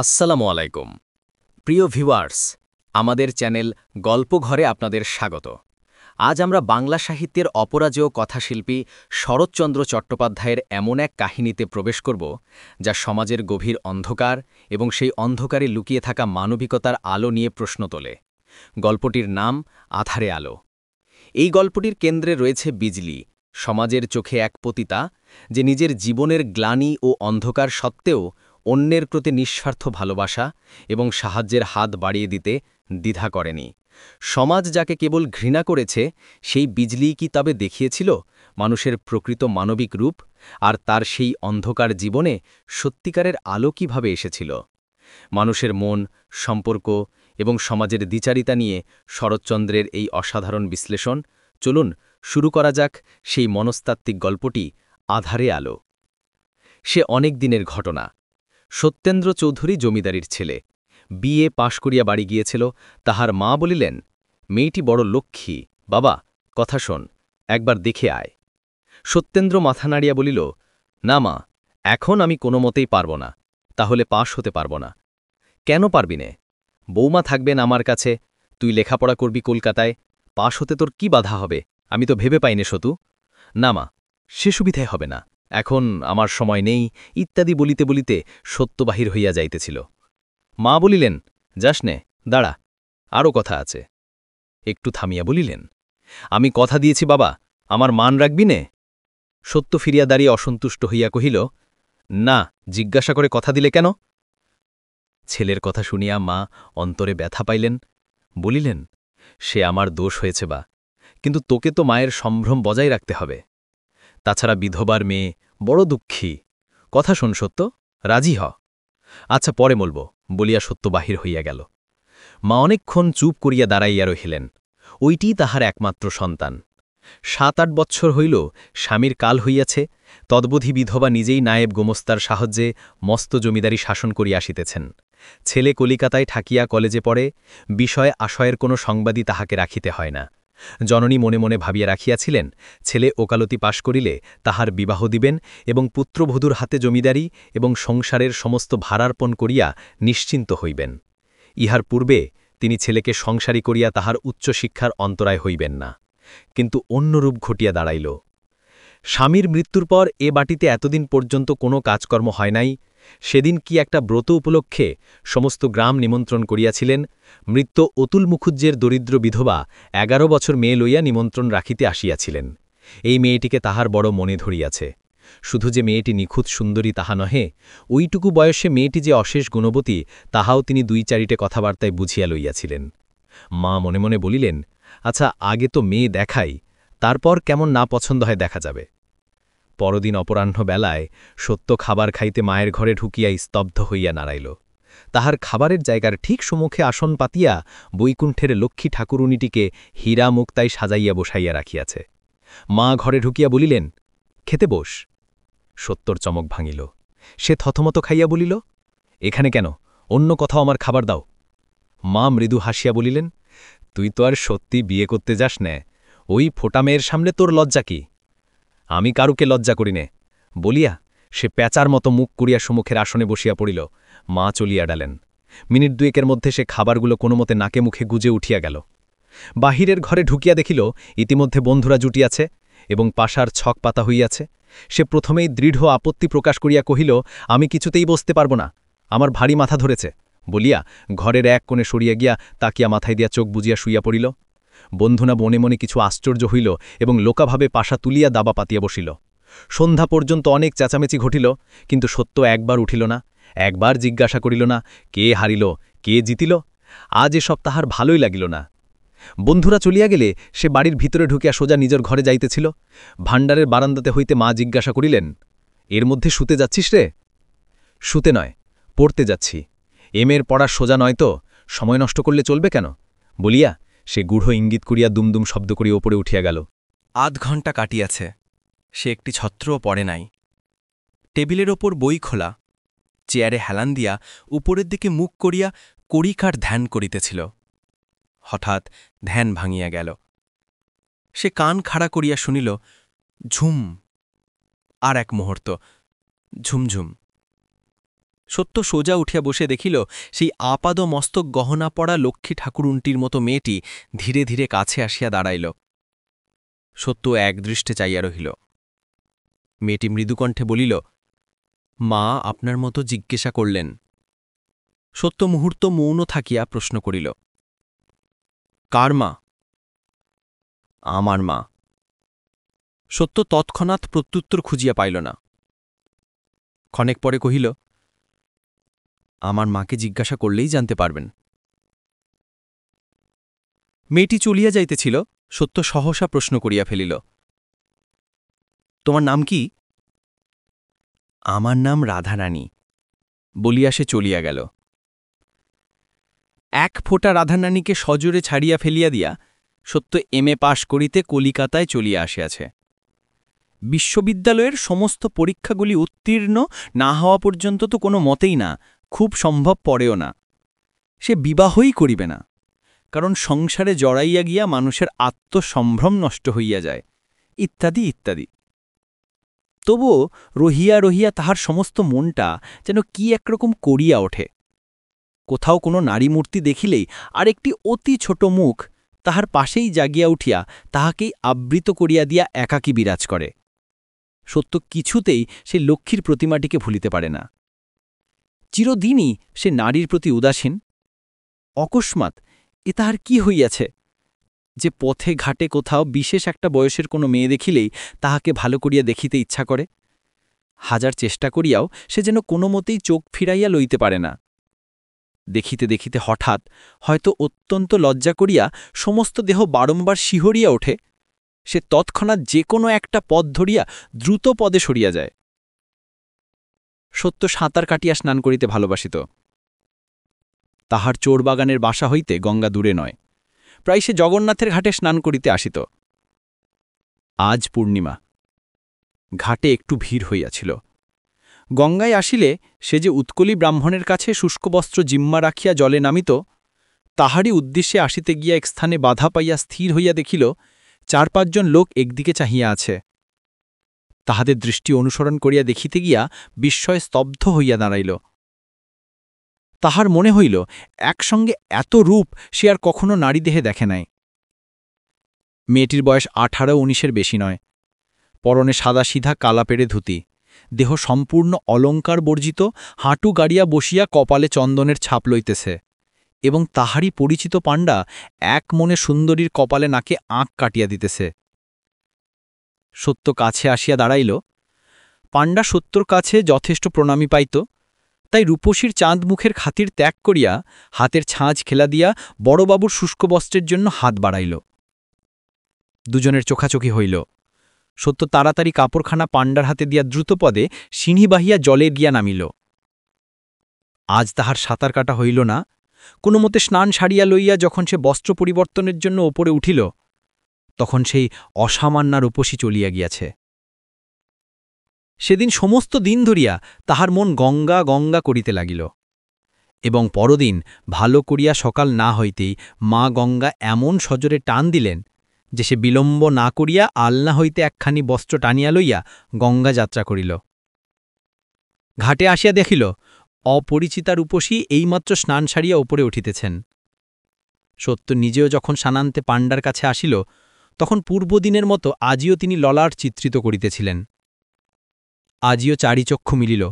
আসসালামু আলাইকুম প্রিয় ভিউয়ার্স আমাদের চ্যানেল গল্পঘরে আপনাদের স্বাগত। আজ আমরা বাংলা সাহিত্যের অপরাজেয় কথাশিল্পী শরৎচন্দ্র চট্টোপাধ্যায়ের এমন এক কাহিনীতে প্রবেশ করব যা সমাজের গভীর অন্ধকার এবং সেই অন্ধকারে লুকিয়ে থাকা মানবিকতার আলো নিয়ে প্রশ্ন তোলে। গল্পটির নাম আধারে আলো। এই গল্পটির কেন্দ্রে রয়েছে বিজলি, সমাজের চোখে এক পতিতা যে নিজের জীবনের গ্লানি ও অন্ধকার সত্ত্বেও অন্যের প্রতি নিঃস্বার্থ ভালোবাসা এবং সাহায্যের হাত বাড়িয়ে দিতে দ্বিধা করেনি। সমাজ যাকে কেবল ঘৃণা করেছে সেই বিজলি কি তবে দেখিয়েছিল মানুষের প্রকৃত মানবিক রূপ, আর তার সেই অন্ধকার জীবনে সত্যিকারের আলো কিভাবে এসেছিল? মানুষের মন, সম্পর্ক এবং সমাজের দ্বিচারিতা নিয়ে শরৎচন্দ্রের এই অসাধারণ বিশ্লেষণ। চলুন শুরু করা যাক সেই মনস্তাত্ত্বিক গল্পটি আধারে আলো। সে অনেক দিনের ঘটনা। সত্যেন্দ্র চৌধুরী জমিদারির ছেলে, বিএ পাশ করিয়া বাড়ি গিয়েছিল। তাহার মা বলিলেন, মেয়েটি বড় লক্ষ্মী, বাবা কথা শোন, একবার দেখে আয়। সত্যেন্দ্র মাথা নাড়িয়া বলিল, না মা, এখন আমি কোনো মতেই পারব না, তাহলে পাশ হতে পারব না। কেন পারবি নে? বৌমা থাকবেন আমার কাছে, তুই লেখাপড়া করবি কলকাতায়, পাশ হতে তোর কি বাধা হবে? আমি তো ভেবে পাইনে সতু। না মা, সে সুবিধায় হবে না, এখন আমার সময় নেই, ইত্যাদি বলিতে বলিতে সত্য বাহির হইয়া যাইতেছিল। মা বলিলেন, যাস নে, দাঁড়া, আরও কথা আছে। একটু থামিয়া বলিলেন, আমি কথা দিয়েছি বাবা, আমার মান রাখবি নে? সত্য ফিরিয়া দাঁড়িয়ে অসন্তুষ্ট হইয়া কহিল, না, জিজ্ঞাসা করে কথা দিলে কেন? ছেলের কথা শুনিয়া মা অন্তরে ব্যথা পাইলেন। বলিলেন, সে আমার দোষ হয়েছে বা, কিন্তু তোকে তো মায়ের সম্ভ্রম বজায় রাখতে হবে। তাছাড়া বিধবার মেয়ে, বড় দুঃখী। কথা শোন সত্য, রাজি হ। আচ্ছা পরে বলব, বলিয়া সত্য বাহির হইয়া গেল। মা অনেকক্ষণ চুপ করিয়া দাঁড়াইয়া রহিলেন। ওইটিই তাহার একমাত্র সন্তান। ৭-৮ বৎসর হইল স্বামীর কাল হইয়াছে, তদ্বধি বিধবা নিজেই নায়েব গোমস্তার সাহায্যে মস্ত জমিদারি শাসন করিয়া আসিতেছেন। ছেলে কলিকাতায় ঠাকিয়া কলেজে পড়ে, বিষয় আশয়ের কোনো সংবাদই তাহাকে রাখিতে হয় না। জননী মনে মনে ভাবিয়া রাখিয়াছিলেন, ছেলে ওকালতি পাশ করিলে তাহার বিবাহ দিবেন এবং পুত্রবধূর হাতে জমিদারি এবং সংসারের সমস্ত ভারার্পণ করিয়া নিশ্চিন্ত হইবেন। ইহার পূর্বে তিনি ছেলেকে সংসারী করিয়া তাহার উচ্চশিক্ষার অন্তরায় হইবেন না। কিন্তু অন্য রূপ ঘটিয়া দাঁড়াইল। স্বামীর মৃত্যুর পর এ বাটিতে এতদিন পর্যন্ত কোনো কাজকর্ম হয় নাই। সেদিন কি একটা ব্রত উপলক্ষে সমস্ত গ্রাম নিমন্ত্রণ করিয়াছিলেন। মৃত্যু অতুল মুখুজ্জের দরিদ্র বিধবা ১১ বছর মেয়ে লইয়া নিমন্ত্রণ রাখিতে আসিয়াছিলেন। এই মেয়েটিকে তাহার বড় মনে ধরিয়াছে। শুধু যে মেয়েটি নিখুঁত সুন্দরী তাহা নহে, ওইটুকু বয়সে মেয়েটি যে অশেষ গুণবতী তাহাও তিনি ২-৪টে কথাবার্তায় বুঝিয়া লইয়াছিলেন। মা মনে মনে বলিলেন, আচ্ছা আগে তো মেয়ে দেখাই, তারপর কেমন না পছন্দ হয় দেখা যাবে। পরদিন অপরাহ্ন বেলায় সত্য খাবার খাইতে মায়ের ঘরে ঢুকিয়া স্তব্ধ হইয়া নাড়াইল। তাহার খাবারের জায়গার ঠিক সম্মুখে আসন পাতিয়া বৈকুণ্ঠের লক্ষ্মী ঠাকুরুনিটিকে হীরা মুক্তায় সাজাইয়া বসাইয়া রাখিয়াছে। মা ঘরে ঢুকিয়া বলিলেন, খেতে বস। সত্যর চমক ভাঙিল। সে থতমত খাইয়া বলিল, এখানে কেন? অন্য কোথাও আমার খাবার দাও। মা মৃদু হাসিয়া বলিলেন, তুই তো আর সত্যি বিয়ে করতে যাস নে, ওই ফোটা মেয়ের সামনে তোর লজ্জা কি? আমি কারুকে লজ্জা করি নে, বলিয়া সে প্যাঁচার মতো মুখ করিয়া সম্মুখের আসনে বসিয়া পড়িল। মা চলিয়া ডালেন। মিনিট দুয়েকের মধ্যে সে খাবারগুলো কোনোমতে নাকে মুখে গুজে উঠিয়া গেল। বাহিরের ঘরে ঢুকিয়া দেখিল ইতিমধ্যে বন্ধুরা জুটিয়াছে এবং পাশার ছক পাতা হইয়াছে। সে প্রথমেই দৃঢ় আপত্তি প্রকাশ করিয়া কহিল, আমি কিছুতেই বসতে পারব না, আমার ভারী মাথা ধরেছে, বলিয়া ঘরের এক কোণে সরিয়া গিয়া তাকিয়া মাথায় দিয়া চোখ বুজিয়া শুইয়া পড়িল। বন্ধুনা মনে মনে কিছু আশ্চর্য হইল এবং লোকাভাবে পাশা তুলিয়া দাবা পাতিয়া বসিল। সন্ধ্যা পর্যন্ত অনেক চেঁচামেচি ঘটিল, কিন্তু সত্য একবার উঠিল না, একবার জিজ্ঞাসা করিল না, কে হারিল, কে জিতিল। আজ এসব তাহার ভালোই লাগিল না। বন্ধুরা চলিয়া গেলে সে বাড়ির ভিতরে ঢুকিয়া সোজা নিজের ঘরে যাইতেছিল। ভাণ্ডারের বারান্দাতে হইতে মা জিজ্ঞাসা করিলেন, এর মধ্যে শুতে যাচ্ছিস রে? শুতে নয়, পড়তে যাচ্ছি। এর পড়ার সোজা নয় তো, সময় নষ্ট করলে চলবে কেন? বলিয়া সে গূঢ় ইঙ্গিত করিয়া দুমদুম শব্দ করিয়া ওপরে উঠিয়া গেল। ৮ ঘণ্টা কাটিয়াছে, সে একটি ছত্রও পড়ে নাই। টেবিলের ওপর বই খোলা, চেয়ারে হেলান দিয়া উপরের দিকে মুখ করিয়া কড়িকার ধ্যান করিতেছিল। হঠাৎ ধ্যান ভাঙিয়া গেল। সে কান খাড়া করিয়া শুনিল, ঝুম। আর এক মুহূর্ত, ঝুমঝুম। সত্য সোজা উঠিয়া বসে দেখিল সেই আপাদ মস্তক গহনা পড়া লক্ষ্মী ঠাকুরুনটির মতো মেয়েটি ধীরে ধীরে কাছে আসিয়া দাঁড়াইল। সত্য একদৃষ্টে চাইয়া রহিল। মেয়েটি মৃদুকণ্ঠে বলিল, মা আপনার মতো জিজ্ঞাসা করলেন। সত্য মুহূর্ত মৌন থাকিয়া প্রশ্ন করিল, কার মা? আমার মা। সত্য তৎক্ষণাৎ প্রত্যুত্তর খুঁজিয়া পাইল না। ক্ষণেক পরে কহিল, আমার মাকে জিজ্ঞাসা করলেই জানতে পারবেন। মেয়েটি চলিয়া যাইতেছিল, সত্য সহসা প্রশ্ন করিয়া ফেলিল, তোমার নাম কি? আমার নাম রাধারানী বলিয়া সে চলিয়া গেল। এক ফোঁটা রাধারানীকে সজোরে ছাড়িয়া ফেলিয়া দিয়া সত্য এমএ পাশ করিতে কলিকাতায় চলিয়া আসিয়াছে। বিশ্ববিদ্যালয়ের সমস্ত পরীক্ষাগুলি উত্তীর্ণ না হওয়া পর্যন্ত তো কোনো মতেই না, খুব সম্ভব পড়েও না। সে বিবাহই করিবে না, কারণ সংসারে জড়াইয়া গিয়া মানুষের আত্মসম্ভ্রম নষ্ট হইয়া যায়, ইত্যাদি ইত্যাদি। তবুও রহিয়া রহিয়া তাহার সমস্ত মনটা যেন কি একরকম করিয়া ওঠে। কোথাও কোনো নারী মূর্তি দেখিলেই আরেকটি অতি ছোট মুখ তাহার পাশেই জাগিয়া উঠিয়া তাহাকেই আবৃত করিয়া দিয়া একাকী বিরাজ করে। সত্য কিছুতেই সে লক্ষ্মীর প্রতিমাটিকে ভুলিতে পারে না। চিরদিনই সে নারীর প্রতি উদাসীন। অকস্মাৎ এ তাহার কি হইয়াছে যে পথে ঘাটে কোথাও বিশেষ একটা বয়সের কোনো মেয়ে দেখিলেই তাহাকে ভালো করিয়া দেখিতে ইচ্ছা করে। হাজার চেষ্টা করিয়াও সে যেন কোনো মতেই চোখ ফিরাইয়া লইতে পারে না। দেখিতে দেখিতে হঠাৎ হয়তো অত্যন্ত লজ্জা করিয়া সমস্ত দেহ বারংবার শিহরিয়া ওঠে। সে তৎক্ষণাৎ যে কোনো একটা পথ ধরিয়া দ্রুত পদে সরিয়া যায়। সত্য সাঁতার কাটিয়া স্নান করিতে ভালোবাসিত। তাহার চোরবাগানের বাসা হইতে গঙ্গা দূরে নয়, প্রায় সে জগন্নাথের ঘাটে স্নান করিতে আসিত। আজ পূর্ণিমা, ঘাটে একটু ভিড় হইয়াছিল। গঙ্গায় আসিলে সে যে উৎকলী ব্রাহ্মণের কাছে শুষ্কবস্ত্র জিম্মা রাখিয়া জলে নামিত, তাহারই উদ্দেশ্যে আসিতে গিয়া এক স্থানে বাধা পাইয়া স্থির হইয়া দেখিল ৪-৫ জন লোক একদিকে চাহিয়া আছে। তাহাদের দৃষ্টি অনুসরণ করিয়া দেখিতে গিয়া বিস্ময়ে স্তব্ধ হইয়া দাঁড়াইল। তাহার মনে হইল একসঙ্গে এত রূপ সে আর কখনো নারীদেহে দেখে নাই। মেয়েটির বয়স ১৮-১৯-এর বেশি নয়। পরনে সাদা সিধা কালা পেড়ে ধুতি, দেহ সম্পূর্ণ অলঙ্কার বর্জিত, হাঁটু গাড়িয়া বসিয়া কপালে চন্দনের ছাপ লইতেছে, এবং তাহারই পরিচিত পাণ্ডা এক মনে সুন্দরীর কপালে নাকে আঁক কাটিয়া দিতেছে। সত্য কাছে আসিয়া দাঁড়াইল। পাণ্ডা সত্যর কাছে যথেষ্ট প্রণামী পাইত, তাই রূপসীর চাঁদ মুখের খাতির ত্যাগ করিয়া হাতের ছাঁচ খেলা দিয়া বড়বাবুর শুষ্ক বস্ত্রের জন্য হাত বাড়াইল। দুজনের চোখাচোখি হইল। সত্য তাড়াতাড়ি কাপড়খানা পাণ্ডার হাতে দিয়া দ্রুতপদে সিঁড়ি বাহিয়া জলে গিয়া নামিল। আজ তাহার সাঁতার কাটা হইল না। কোনো মতে স্নান সারিয়া লইয়া যখন সে বস্ত্র পরিবর্তনের জন্য ওপরে উঠিল, তখন সেই অসামান্যা রূপসী চলিয়া গিয়াছে। সেদিন সমস্ত দিন ধরিয়া তাহার মন গঙ্গা গঙ্গা করিতে লাগিল, এবং পরদিন ভালো করিয়া সকাল না হইতেই মা গঙ্গা এমন সজোরে টান দিলেন যে সে বিলম্ব না করিয়া আলনা হইতে একখানি বস্ত্র টানিয়া লইয়া গঙ্গা যাত্রা করিল। ঘাটে আসিয়া দেখিল অপরিচিতা রূপসী এইমাত্র স্নান সারিয়া ওপরে উঠিতেছেন। সত্য নিজেও যখন স্নানান্তে পাণ্ডার কাছে আসিল, তখন পূর্বদিনের মতো আজিও তিনি ললাট চিত্রিত করিতেছিলেন। আজিও চারিচক্ষু মিলিল,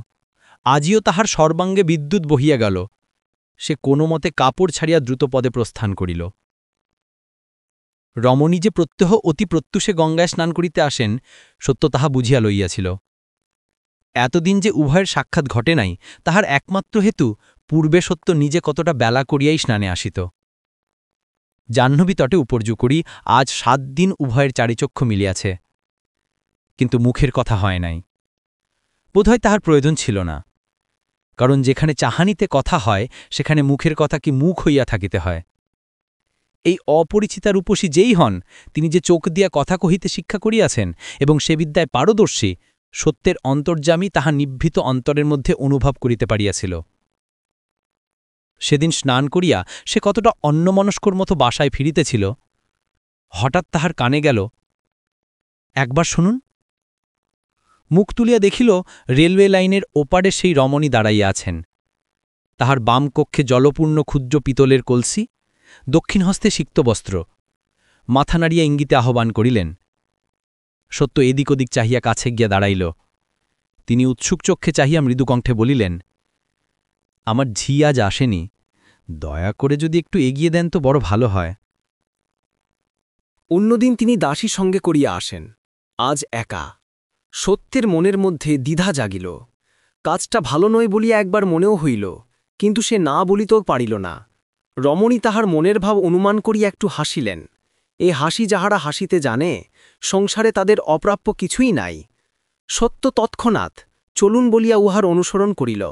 আজিও তাহার সর্বাঙ্গে বিদ্যুৎ বহিয়া গেল। সে কোনো মতে কাপড় ছাড়িয়া দ্রুতপদে প্রস্থান করিল। রমণী যে প্রত্যহ অতি প্রত্যুষে গঙ্গায় স্নান করিতে আসেন, সত্য তাহা বুঝিয়া লইয়াছিল। এতদিন যে উভয়ের সাক্ষাৎ ঘটে নাই, তাহার একমাত্র হেতু পূর্বে সত্য নিজে কতটা বেলা করিয়াই স্নানে আসিত। জাহ্নবী তটে উপর্যু করি আজ ৭ দিন উভয়ের চারিচক্ষু মিলিয়াছে, কিন্তু মুখের কথা হয় নাই। বোধহয় তাহার প্রয়োজন ছিল না, কারণ যেখানে চাহানিতে কথা হয় সেখানে মুখের কথা কি মুখ হইয়া থাকিতে হয়। এই অপরিচিতা রূপসী যেই হন, তিনি যে চোখ দিয়া কথা কহিতে শিক্ষা করিয়াছেন এবং সে বিদ্যায় পারদর্শী, সত্যের অন্তর্যামী তাহা নিভৃত অন্তরের মধ্যে অনুভব করিতে পারিয়াছিল। সেদিন স্নান করিয়া সে কতটা অন্যমনস্কর মতো বাসায় ফিরিতেছিল, হঠাৎ তাহার কানে গেল, একবার শুনুন। মুখ তুলিয়া দেখিল রেলওয়ে লাইনের ওপারে সেই রমণী দাঁড়াইয়া আছেন। তাহার বাম কক্ষে জলপূর্ণ ক্ষুদ্র পিতলের কলসি, দক্ষিণ হস্তে সিক্ত বস্ত্র। মাথা নাড়িয়া ইঙ্গিতে আহ্বান করিলেন। সত্য এদিক ওদিক চাহিয়া কাছে গিয়া দাঁড়াইল। তিনি উৎসুক চক্ষে চাহিয়া মৃদুকণ্ঠে বলিলেন, আমার ঝি আজ আসেনি, দয়া করে যদি একটু এগিয়ে দেন তো বড় ভালো হয়। অন্যদিন তিনি দাসী সঙ্গে করিয়া আসেন, আজ একা। সত্যের মনের মধ্যে দ্বিধা জাগিল। কাজটা ভালো নয় বলিয়া একবার মনেও হইল, কিন্তু সে না বলিতেও পারিল না। রমণী তাহার মনের ভাব অনুমান করিয়া একটু হাসিলেন। এ হাসি যাহারা হাসিতে জানে, সংসারে তাদের অপ্রাপ্য কিছুই নাই। সত্য তৎক্ষণাৎ চলুন বলিয়া উহার অনুসরণ করিল।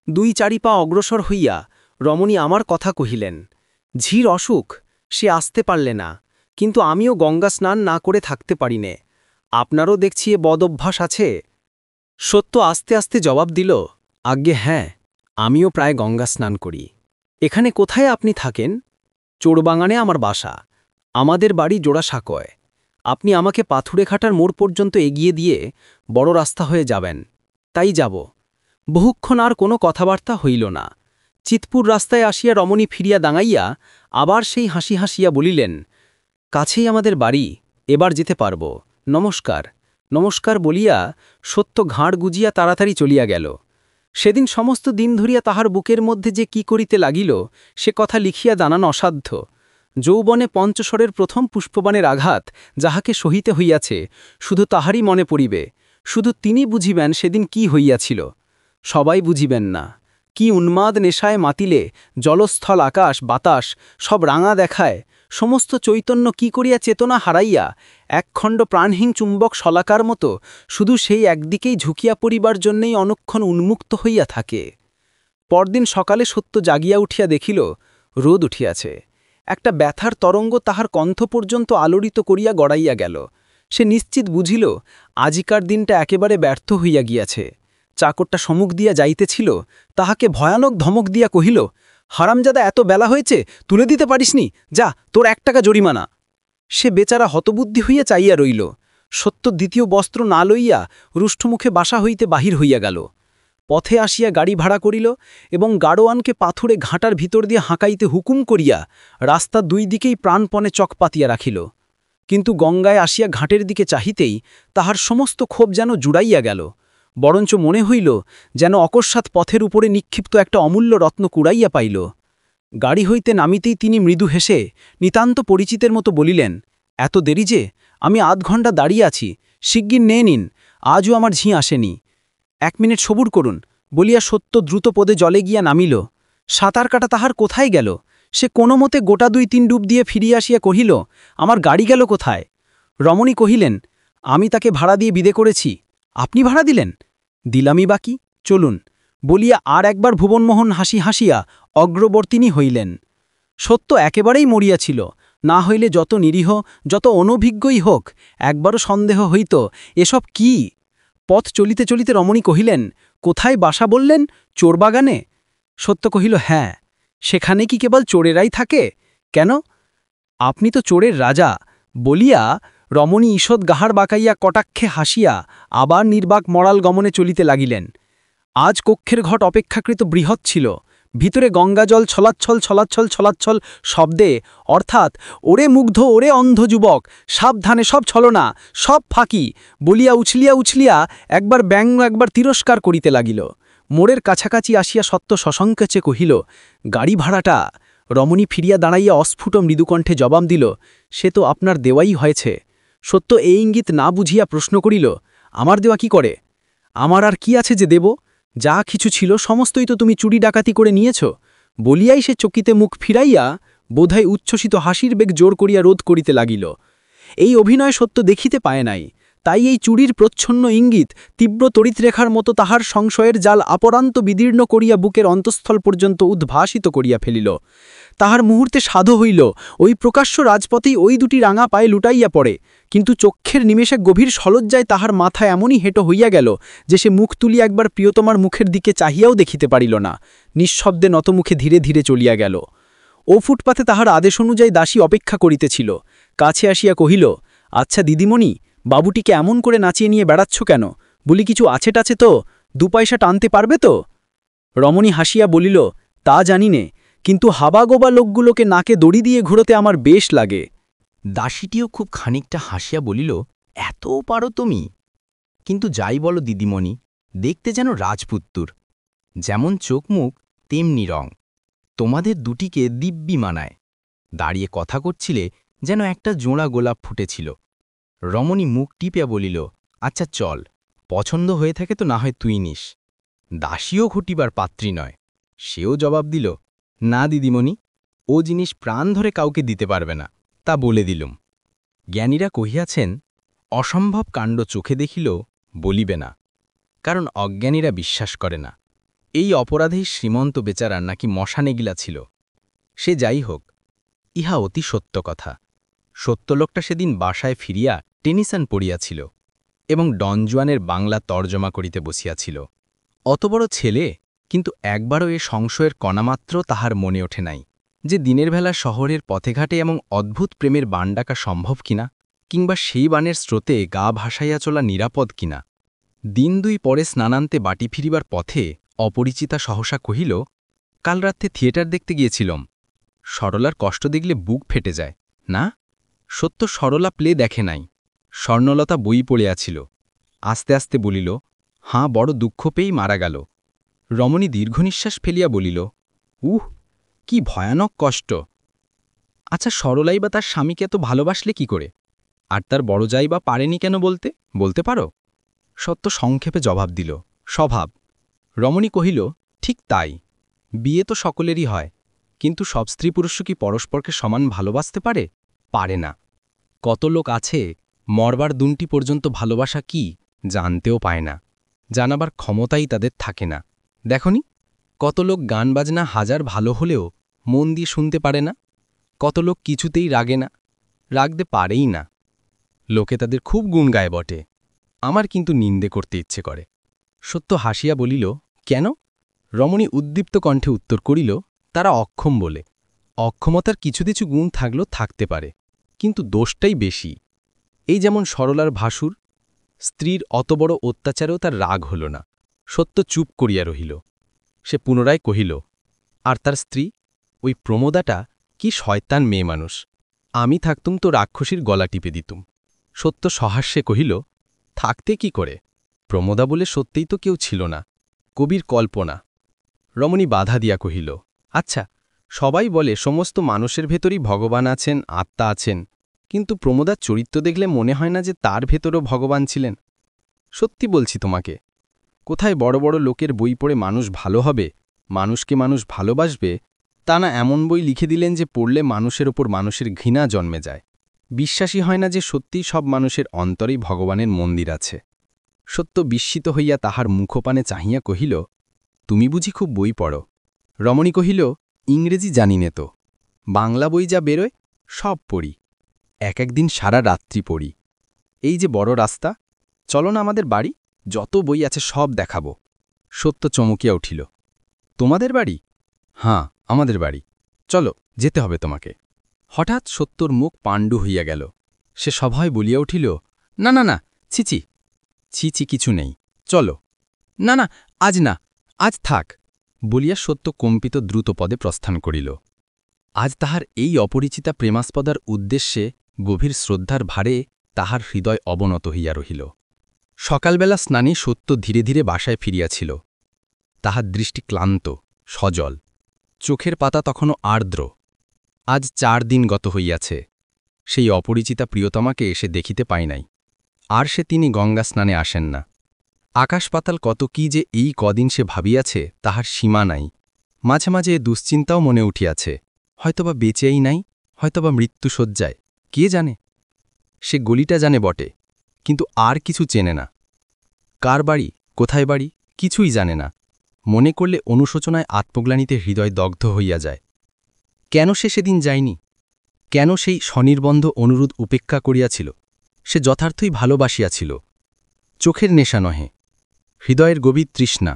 2-4 পা অগ্রসর হইয়া রমণী আমার কথা কহিলেন। ঝির অসুখ, সে আসতে পারলে না, কিন্তু আমিও গঙ্গা স্নান না করে থাকতে পারিনে। আপনারও দেখছি এ বদ অভ্যাস আছে। সত্য আস্তে আস্তে জবাব দিল, আজ্ঞে হ্যাঁ, আমিও প্রায় গঙ্গা স্নান করি। এখানে কোথায় আপনি থাকেন? চোরবাগানে আমার বাসা। আমাদের বাড়ি জোড়াসাঁকোয়। আপনি আমাকে পাথুরেঘাটার মোড় পর্যন্ত এগিয়ে দিয়ে বড় রাস্তা হয়ে যাবেন। তাই যাব। বহুক্ষণ আর কোনো কথাবার্তা হইল না। চিতপুর রাস্তায় আসিয়া রমণী ফিরিয়া দাঁড়াইয়া আবার সেই হাসি হাসিয়া বলিলেন, কাছেই আমাদের বাড়ি, এবার যেতে পারব। নমস্কার। নমস্কার বলিয়া সত্য ঘাড় গুজিয়া তাড়াতাড়ি চলিয়া গেল। সেদিন সমস্ত দিন ধরিয়া তাহার বুকের মধ্যে যে কি করিতে লাগিল, সে কথা লিখিয়া দানান অসাধ্য। যৌবনে পঞ্চস্বরের প্রথম পুষ্পবাণের আঘাত যাহাকে সহিতে হইয়াছে, শুধু তাহারই মনে পড়িবে। শুধু তিনি বুঝিবেন সেদিন কি হইয়াছিল। সবাই বুঝিবেন না। কি উন্মাদ নেশায় মাতিলে জলস্থল আকাশ বাতাস সব রাঙা দেখায়, সমস্ত চৈতন্য কি করিয়া চেতনা হারাইয়া একখণ্ড প্রাণহীন চুম্বক শলাকার মতো শুধু সেই একদিকেই ঝুঁকিয়া পড়িবার জন্যেই অনক্ষণ উন্মুক্ত হইয়া থাকে। পরদিন সকালে সত্য জাগিয়া উঠিয়া দেখিল, রোদ উঠিয়াছে। একটা ব্যথার তরঙ্গ তাহার কণ্ঠ পর্যন্ত আলোড়িত করিয়া গড়াইয়া গেল। সে নিশ্চিত বুঝিল, আজিকার দিনটা একেবারে ব্যর্থ হইয়া গিয়াছে। চাকরটা সম্মুখ দিয়া যাইতেছিল, তাহাকে ভয়ানক ধমক দিয়া কহিল, হারামজাদা, এত বেলা হয়েছে, তুলে দিতে পারিসনি, যা, তোর 1 টাকা জরিমানা। সে বেচারা হতবুদ্ধি হইয়া চাইয়া রইল। সত্য দ্বিতীয় বস্ত্র না লইয়া রুষ্টমুখে বাসা হইতে বাহির হইয়া গেল। পথে আসিয়া গাড়ি ভাড়া করিল এবং গাড়োয়ানকে পাথুরে ঘাটার ভিতর দিয়ে হাঁকাইতে হুকুম করিয়া রাস্তা 2 দিকেই প্রাণপণে চক পাতিয়া রাখিল। কিন্তু গঙ্গায় আসিয়া ঘাটের দিকে চাহিতেই তাহার সমস্ত ক্ষোভ যেন জুড়াইয়া গেল। বরঞ্চ মনে হইল যেন অকস্মাৎ পথের উপরে নিক্ষিপ্ত একটা অমূল্য রত্ন কুড়াইয়া পাইল। গাড়ি হইতে নামিতেই তিনি মৃদু হেসে নিতান্ত পরিচিতের মতো বলিলেন, এত দেরি যে, আমি আধ ঘণ্টা দাঁড়িয়ে আছি, শিগগির নিয়ে নিন, আজও আমার ঝি আসেনি। 1 মিনিট সবুর করুন বলিয়া সত্য দ্রুত পদে জলে গিয়া নামিল। সাঁতার কাটা তাহার কোথায় গেল? সে কোনো মতে গোটা 2-3 ডুব দিয়ে ফিরিয়া আসিয়া কহিল, আমার গাড়ি গেল কোথায়? রমণী কহিলেন, আমি তাকে ভাড়া দিয়ে বিদে করেছি। আপনি ভাড়া দিলেন? দিলামই বাকি, চলুন বলিয়া আর একবার ভুবনমোহন হাসি হাসিয়া অগ্রবর্তিনী হইলেন। সত্য একেবারেই মরিয়াছিল। না হইলে যত নিরীহ, যত অনভিজ্ঞই হোক, একবারও সন্দেহ হইত এসব কি। পথ চলিতে চলিতে রমণী কহিলেন, কোথায় বাসা বললেন? চোরবাগানে? সত্য কহিল, হ্যাঁ। সেখানে কি কেবল চোরেরাই থাকে? কেন? আপনি তো চোরের রাজা বলিয়া রমণী ঈষৎ গাহার বাঁকাইয়া কটাক্ষে হাসিয়া আবার নির্বাক মরাল গমনে চলিতে লাগিলেন। আজ কক্ষের ঘট অপেক্ষাকৃত বৃহৎ ছিল। ভিতরে গঙ্গাজল ছলাচ্ছল ছলাচ্ছল ছলাচ্ছল শব্দে, অর্থাৎ ওরে মুগ্ধ, ওরে অন্ধ যুবক, সাবধানে, সব ছলনা, সব ফাঁকি বলিয়া উছলিয়া উছলিয়া একবার ব্যঙ্গ একবার তিরস্কার করিতে লাগিল। মোড়ের কাছাকাছি আসিয়া সত্য সসংকোচে কহিল, গাড়ি ভাড়াটা? রমণী ফিরিয়া দাঁড়াইয়া অস্ফুট মৃদুকণ্ঠে জবাব দিল, সে তো আপনার দেওয়াই হয়েছে। সত্য এই ইঙ্গিত না বুঝিয়া প্রশ্ন করিল, আমার দেওয়া কি করে? আমার আর কি আছে যে দেব? যা কিছু ছিল সমস্তই তো তুমি চুরি ডাকাতি করে নিয়েছ বলিয়াই সে চকিতে মুখ ফিরাইয়া বোধহয় উচ্ছ্বসিত হাসির বেগ জোর করিয়া রোধ করিতে লাগিল। এই অভিনয় সত্য দেখিতে পায় নাই, তাই এই চুরির প্রচ্ছন্ন ইঙ্গিত তীব্র তড়িৎরেখার মতো তাহার সংশয়ের জাল আপরান্ত বিদীর্ণ করিয়া বুকের অন্তঃস্থল পর্যন্ত উদ্ভাসিত করিয়া ফেলিল। তাহার মুহূর্তে সাধ হইল ওই প্রকাশ্য রাজপথেই ওই 2টি রাঙা পায়ে লুটাইয়া পড়ে, কিন্তু চক্ষের নিমেষে গভীর সলজ্জায় তাহার মাথা এমনই হেঁটো হইয়া গেল যে সে মুখ তুলিয়া একবার প্রিয়তমার মুখের দিকে চাহিয়াও দেখিতে পারিল না। নিঃশব্দে নতমুখে ধীরে ধীরে চলিয়া গেল। ও ফুটপাথে তাহার আদেশ অনুযায়ী দাসী অপেক্ষা করিতেছিল। কাছে আসিয়া কহিল, আচ্ছা দিদিমণি, বাবুটিকে এমন করে নাচিয়ে নিয়ে বেড়াচ্ছ কেন? বলি কিছু আছে টাছে তো 2 পয়সা টানতে পারবে তো? রমণী হাসিয়া বলিল, তা জানি নে, কিন্তু হাবাগোবা লোকগুলোকে নাকে দড়ি দিয়ে ঘুরোতে আমার বেশ লাগে। দাসীটিও খুব খানিকটা হাসিয়া বলিল, এতও পারো তুমি? কিন্তু যাই বলো দিদিমণি, দেখতে যেন রাজপুত্তুর। যেমন চোখ মুখ তেমনি রং। তোমাদের দুটিকে দিব্যি মানায়। দাঁড়িয়ে কথা করছিলে যেন একটা জোড়া গোলাপ ফুটেছিল। রমণী মুখ টিপিয়া বলিল, আচ্ছা চল, পছন্দ হয়ে থাকে তো না হয় তুই নিস। দাসীও ঘটিবার পাত্রী নয়। সেও জবাব দিল, না দিদিমণি, ও জিনিস প্রাণ ধরে কাউকে দিতে পারবে না, তা বলে দিলুম। জ্ঞানীরা কহিয়াছেন, অসম্ভব কাণ্ড চোখে দেখিল বলিবে না, কারণ অজ্ঞানীরা বিশ্বাস করে না। এই অপরাধেই শ্রীমন্ত বেচারার নাকি মশানেগিলা ছিল। সে যাই হোক, ইহা অতি সত্য কথা। সত্যলোকটা সেদিন বাসায় ফিরিয়া টেনিসন পড়িয়াছিল এবং ডনজুয়ানের বাংলা তর্জমা করিতে বসিয়াছিল। অত বড় ছেলে, কিন্তু একবারও এ সংশয়ের কণামাত্র তাহার মনে ওঠে নাই যে দিনের বেলা শহরের পথেঘাটে এমন অদ্ভুত প্রেমের বান ডাকা সম্ভব কিনা, কিংবা সেই বানের স্রোতে গা ভাসাইয়া চলা নিরাপদ কিনা। দিন 2 পরে স্নানান্তে বাটি ফিরিবার পথে অপরিচিতা সহসা কহিল, কাল রাত্রে থিয়েটার দেখতে গিয়েছিলাম। সরলার কষ্ট দেখলে বুক ফেটে যায় না? সত্য সরলা প্লে দেখে নাই, স্বর্ণলতা বই পড়িয়াছিল। আস্তে আস্তে বলিল, হাঁ, বড় দুঃখ পেয়েই মারা গেল। রমণী দীর্ঘনিশ্বাস ফেলিয়া বলিল, কি ভয়ানক কষ্ট। আচ্ছা, সরলাই বা তার স্বামীকে এত ভালোবাসলে কি করে? আর তার বড় যাই বা পারেনি কেন বলতে পারো? সত্য সংক্ষেপে জবাব দিল, স্বভাব। রমণী কহিল, ঠিক তাই। বিয়ে তো সকলেরই হয়, কিন্তু সব স্ত্রী পুরুষ কি পরস্পরকে সমান ভালোবাসতে পারে না। কত লোক আছে মরবার দুনটি পর্যন্ত ভালোবাসা কি জানতেও পায় না, জানাবার ক্ষমতাই তাদের থাকে না। দেখনি, কত লোক গান বাজনা হাজার ভালো হলেও মন দিয়ে শুনতে পারে না। কত লোক কিছুতেই রাগে না, রাগতে পারেই না। লোকে তাদের খুব গুণ গায় বটে, আমার কিন্তু নিন্দে করতে ইচ্ছে করে। সত্য হাসিয়া বলিল, কেন? রমণী উদ্দীপ্ত কণ্ঠে উত্তর করিল, তারা অক্ষম বলে। অক্ষমতার কিছু কিছু গুণ থাকলেও থাকতে পারে, কিন্তু দোষটাই বেশি। এই যেমন সরলার ভাসুর, স্ত্রীর অত বড় অত্যাচারেও তার রাগ হল না। সত্য চুপ করিয়া রহিল। সে পুনরায় কহিল, আর তার স্ত্রী, ওই প্রমোদাটা কি শয়তান মেয়ে মানুষ। আমি থাকতুম তো রাক্ষসীর গলা টিপে দিতুম। সত্য সহাস্যে কহিল, থাকতে কি করে? প্রমোদা বলে সত্যিই তো কেউ ছিল না, কবির কল্পনা। রমণী বাধা দিয়া কহিল, আচ্ছা, সবাই বলে সমস্ত মানুষের ভেতরই ভগবান আছেন, আত্মা আছেন, কিন্তু প্রমোদার চরিত্র দেখলে মনে হয় না যে তার ভেতরও ভগবান ছিলেন। সত্যি বলছি তোমাকে, কোথায় বড় বড় লোকের বই পড়ে মানুষ ভালো হবে, মানুষকে মানুষ ভালোবাসবে, তা না এমন বই লিখে দিলেন যে পড়লে মানুষের ওপর মানুষের ঘৃণা জন্মে যায়। বিশ্বাসই হয় না যে সত্যিই সব মানুষের অন্তরেই ভগবানের মন্দির আছে। সত্য বিস্মিত হইয়া তাহার মুখপানে চাহিয়া কহিল, তুমি বুঝি খুব বই পড়ো? রমণী কহিল, ইংরেজি জানি নে তো, বাংলা বই যা বেরোয় সব পড়ি। এক একদিন সারা রাত্রি পড়ি। এই যে বড় রাস্তা, চলো না আমাদের বাড়ি, যত বই আছে সব দেখাবো। সত্য চমকিয়া উঠিল, তোমাদের বাড়ি? হাঁ, আমাদের বাড়ি, চলো, যেতে হবে তোমাকে। হঠাৎ সত্যর মুখ পাণ্ডু হইয়া গেল। সে সভয় বলিয়া উঠিল, না না না, ছিছি ছিছি, কিছু নেই, চলো। না না, আজ না, আজ থাক, বলিয়া সত্য কম্পিত দ্রুত পদে প্রস্থান করিল। আজ তাহার এই অপরিচিতা প্রেমাস্পদার উদ্দেশ্যে গভীর শ্রদ্ধার ভারে তাহার হৃদয় অবনত হইয়া রহিল। সকালবেলা স্নানে সত্য ধীরে ধীরে বাসায় ফিরিয়াছিল। তাহার দৃষ্টি ক্লান্ত, সজল, চোখের পাতা তখনও আর্দ্র। আজ 4 দিন গত হইয়াছে, সেই অপরিচিতা প্রিয়তমাকে এসে দেখিতে পাই নাই। আর তিনি গঙ্গা স্নানে আসেন না। আকাশ পাতাল কত কি যে এই কদিন সে ভাবিয়াছে তাহার সীমা নাই। মাঝে মাঝে এ দুশ্চিন্তাও মনে উঠিয়াছে, হয়তোবা বেঁচেই নাই, হয়তোবা মৃত্যুশয্যায়, কে জানে। সে গলিটা জানে বটে, কিন্তু আর কিছু চেনে না। কার বাড়ি, কোথায় বাড়ি, কিছুই জানে না। মনে করলে অনুশোচনায় আত্মগ্লানিতে হৃদয় দগ্ধ হইয়া যায়। কেন সে সেদিন যায়নি? কেন সেই স্বনির্বন্ধ অনুরোধ উপেক্ষা করিয়াছিল? সে যথার্থই ভালোবাসিয়াছিল, চোখের নেশা নহে, হৃদয়ের গভীর তৃষ্ণা।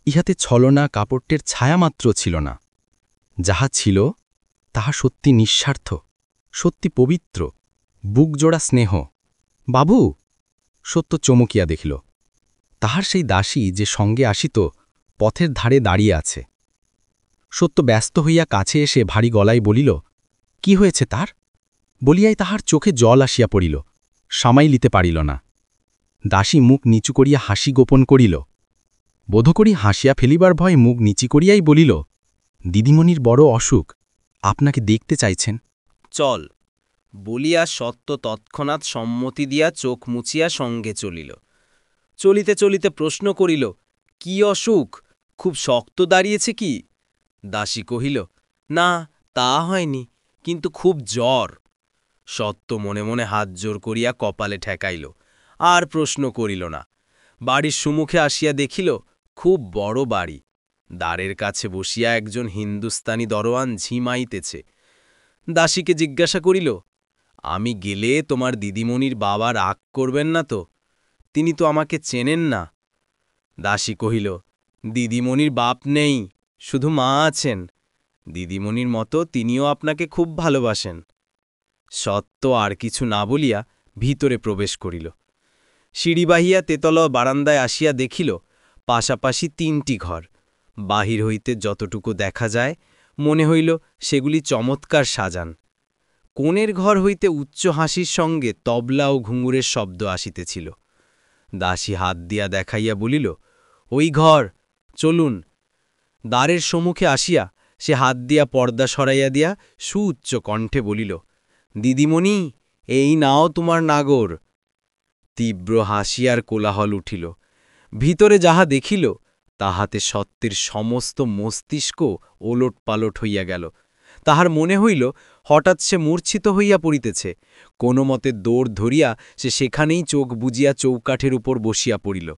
ইহাতে ছলনা কাপড়টের ছায়ামাত্র ছিল না। যাহা ছিল তাহা সত্যি নিঃস্বার্থ, সত্যি পবিত্র, বুকজোড়া স্নেহ। বাবু! সত্য চমকিয়া দেখিল, তাহার সেই দাসী যে সঙ্গে আসিত পথের ধারে দাঁড়িয়ে আছে। সত্য ব্যস্ত হইয়া কাছে এসে ভারী গলায় বলিল, কি হয়েছে তার? বলিয়াই তাহার চোখে জল আসিয়া পড়িল, সামাইলিতে পারিল না। দাসী মুখ নিচু করিয়া হাসি গোপন করিল। বোধ করি হাসিয়া ফেলিবার ভয়ে মুখ নিচি করিয়াই বলিল, দিদিমণির বড় অসুখ, আপনাকে দেখতে চাইছেন। চল বলিয়া সত্য তৎক্ষণাৎ সম্মতি দিয়া চোখ মুছিয়া সঙ্গে চলিল। চলিতে চলিতে প্রশ্ন করিল, কি অসুখ? খুব শক্ত দাঁড়িয়েছে কি? দাসী কহিল, না তা হয়নি, কিন্তু খুব জ্বর। সত্য মনে মনে হাত জোর করিয়া কপালে ঠেকাইল, আর প্রশ্ন করিল না। বাড়ির সম্মুখে আসিয়া দেখিল, খুব বড় বাড়ি। দ্বারের কাছে বসিয়া একজন হিন্দুস্তানি দরোয়ান ঝিমাইতেছে। দাসীকে জিজ্ঞাসা করিল, আমি গেলে তোমার দিদিমণির বাবা রাগ করবেন না তো? তিনি তো আমাকে চেনেন না। দাসী কহিল, দিদিমণির বাপ নেই, শুধু মা আছেন। দিদিমণির মতো তিনিও আপনাকে খুব ভালোবাসেন। সত্য আর কিছু না বলিয়া ভিতরে প্রবেশ করিল। সিঁড়ি বাহিয়া তেতলা বারান্দায় আসিয়া দেখিল, পাশাপাশি ৩টি ঘর। বাহির হইতে যতটুকু দেখা যায় মনে হইল সেগুলি চমৎকার সাজান। কোণের ঘর হইতে উচ্চ হাসির সঙ্গে তবলা ও ঘুঙুরের শব্দ আসিতেছিল। দাসী হাত দিয়া দেখাইয়া বলিল, ওই ঘর, চলুন। দ্বারের সম্মুখে আসিয়া সে হাত দিয়া পর্দা সরাইয়া দিয়া সুউচ্চ কণ্ঠে বলিল, দিদিমণি, এই নাও তোমার নাগর। তীব্র হাসিয়ার কোলাহল উঠিল। ভিতরে যাহা দেখিল তাহাতে সত্যের সমস্ত মস্তিষ্ক ওলটপালট হইয়া গেল। তাহার মনে হইল হঠাৎ সে মূর্ছিত হইয়া পড়িতেছে। কোনো মতে দৌড় ধরিয়া সে সেখানেই চোখ বুজিয়া চৌকাঠের উপর বসিয়া পড়িল।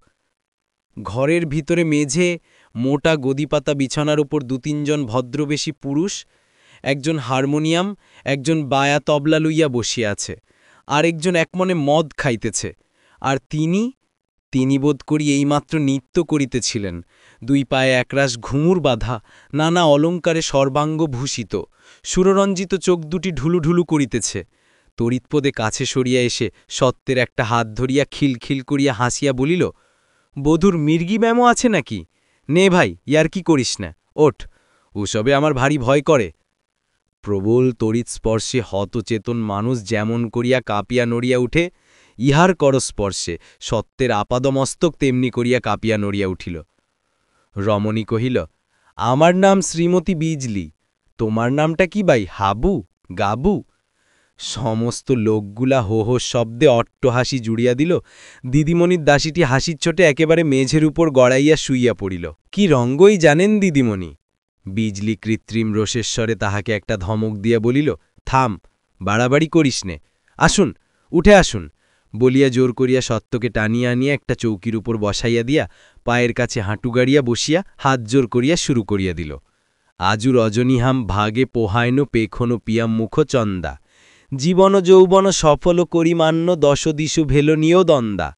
ঘরের ভিতরে মেঝে, মোটা গদিপাতা বিছানার উপর ২-৩ জন ভদ্রবেশী পুরুষ, একজন হারমোনিয়াম, একজন বায়া তবলা লইয়া বসিয়া আছে, আর একজন একমনে মদ খাইতেছে। আর তিনি বোধ করি এইমাত্র নৃত্য করিতেছিলেন। ২ পায়ে একরাশ ঘুঙুর বাঁধা, নানা অলঙ্কারে সর্বাঙ্গ ভূষিত, সুররঞ্জিত চোখ দুটি ঢুলুঢুলু করিতেছে। তড়িৎপদে কাছে সরিয়া এসে সত্যের একটা হাত ধরিয়া খিলখিল করিয়া হাসিয়া বলিল, বধূর মির্গি ব্যামো আছে নাকি? নে ভাই, ইয়ার কি করিস না, ওঠ, ওসবে আমার ভারী ভয় করে। প্রবল তড়িৎ স্পর্শে হতচেতন মানুষ যেমন করিয়া কাঁপিয়া নড়িয়া উঠে, ইহার করস্পর্শে সত্যের আপাদমস্তক তেমনি করিয়া কাঁপিয়া নড়িয়া উঠিল। রমণী কহিল, আমার নাম শ্রীমতী বিজলি, তোমার নামটা কি ভাই, হাবু, গাবু? সমস্ত লোকগুলা হো হো শব্দে অট্টহাসি জুড়িয়া দিল। দিদিমণির দাসীটি হাসির চোটে একেবারে মেঝের উপর গড়াইয়া শুইয়া পড়িল। কি রঙ্গই জানেন দিদিমণি? বিজলি কৃত্রিম রোষেশ্বরে তাহাকে একটা ধমক দিয়া বলিল, থাম, বাড়াবাড়ি করিস নে, আসুন, উঠে আসুন, বলিয়া জোর করিয়া সত্যকে টানিয়া আনিয়া একটা চৌকির উপর বসাইয়া দিয়া পায়ের কাছে হাঁটু গাড়িয়া বসিয়া হাত জোর করিয়া শুরু করিয়া দিল। আজু রজনীহাম ভাগে পোহায়ন পেখন পিয়াম মুখ চন্দা, জীবন যৌবন সফল করি মান্য, 10 দিশু ভেল নিয়েও দ্বন্দ্বা,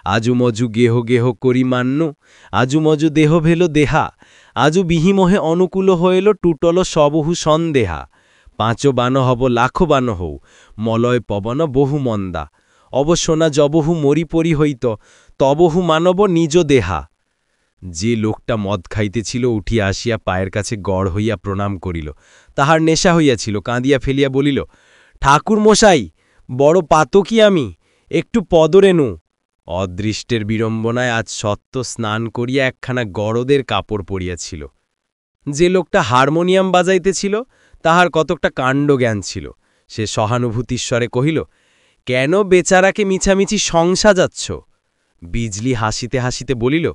আজু মজু গেহ গেহ করি মান্য, আজু মজু দেহ ভেল দেহা, আজু বিহিমোহে অনুকূল হইল টুটল সবহু সন্দেহা, 5 বান হব লাখ বান হও, মলয় পবন বহু মন্দা, অবসোনা জবহু মরিপরি হইত, তবহু মানব নিজ দেহা। যে লোকটা মদ খাইতেছিল উঠিয়া আসিয়া পায়ের কাছে গড় হইয়া প্রণাম করিল। তাহার নেশা হইয়াছিল, কাঁদিয়া ফেলিয়া বলিল, ঠাকুর মশাই, বড় পাতকি আমি, একটু পদরেনু। অদৃষ্টের বিড়ম্বনায় আজ সত্য স্নান করিয়া একখানা গরদের কাপড় পরিয়াছিল। যে লোকটা হারমোনিয়াম বাজাইতেছিল তাহার কতকটা কাণ্ডজ্ঞান ছিল। সে সহানুভূতিস্বরে কহিল, কেন বেচারাকে মিছামিছি সাজাচ্ছ? বিজলি হাসিতে হাসিতে বলিল,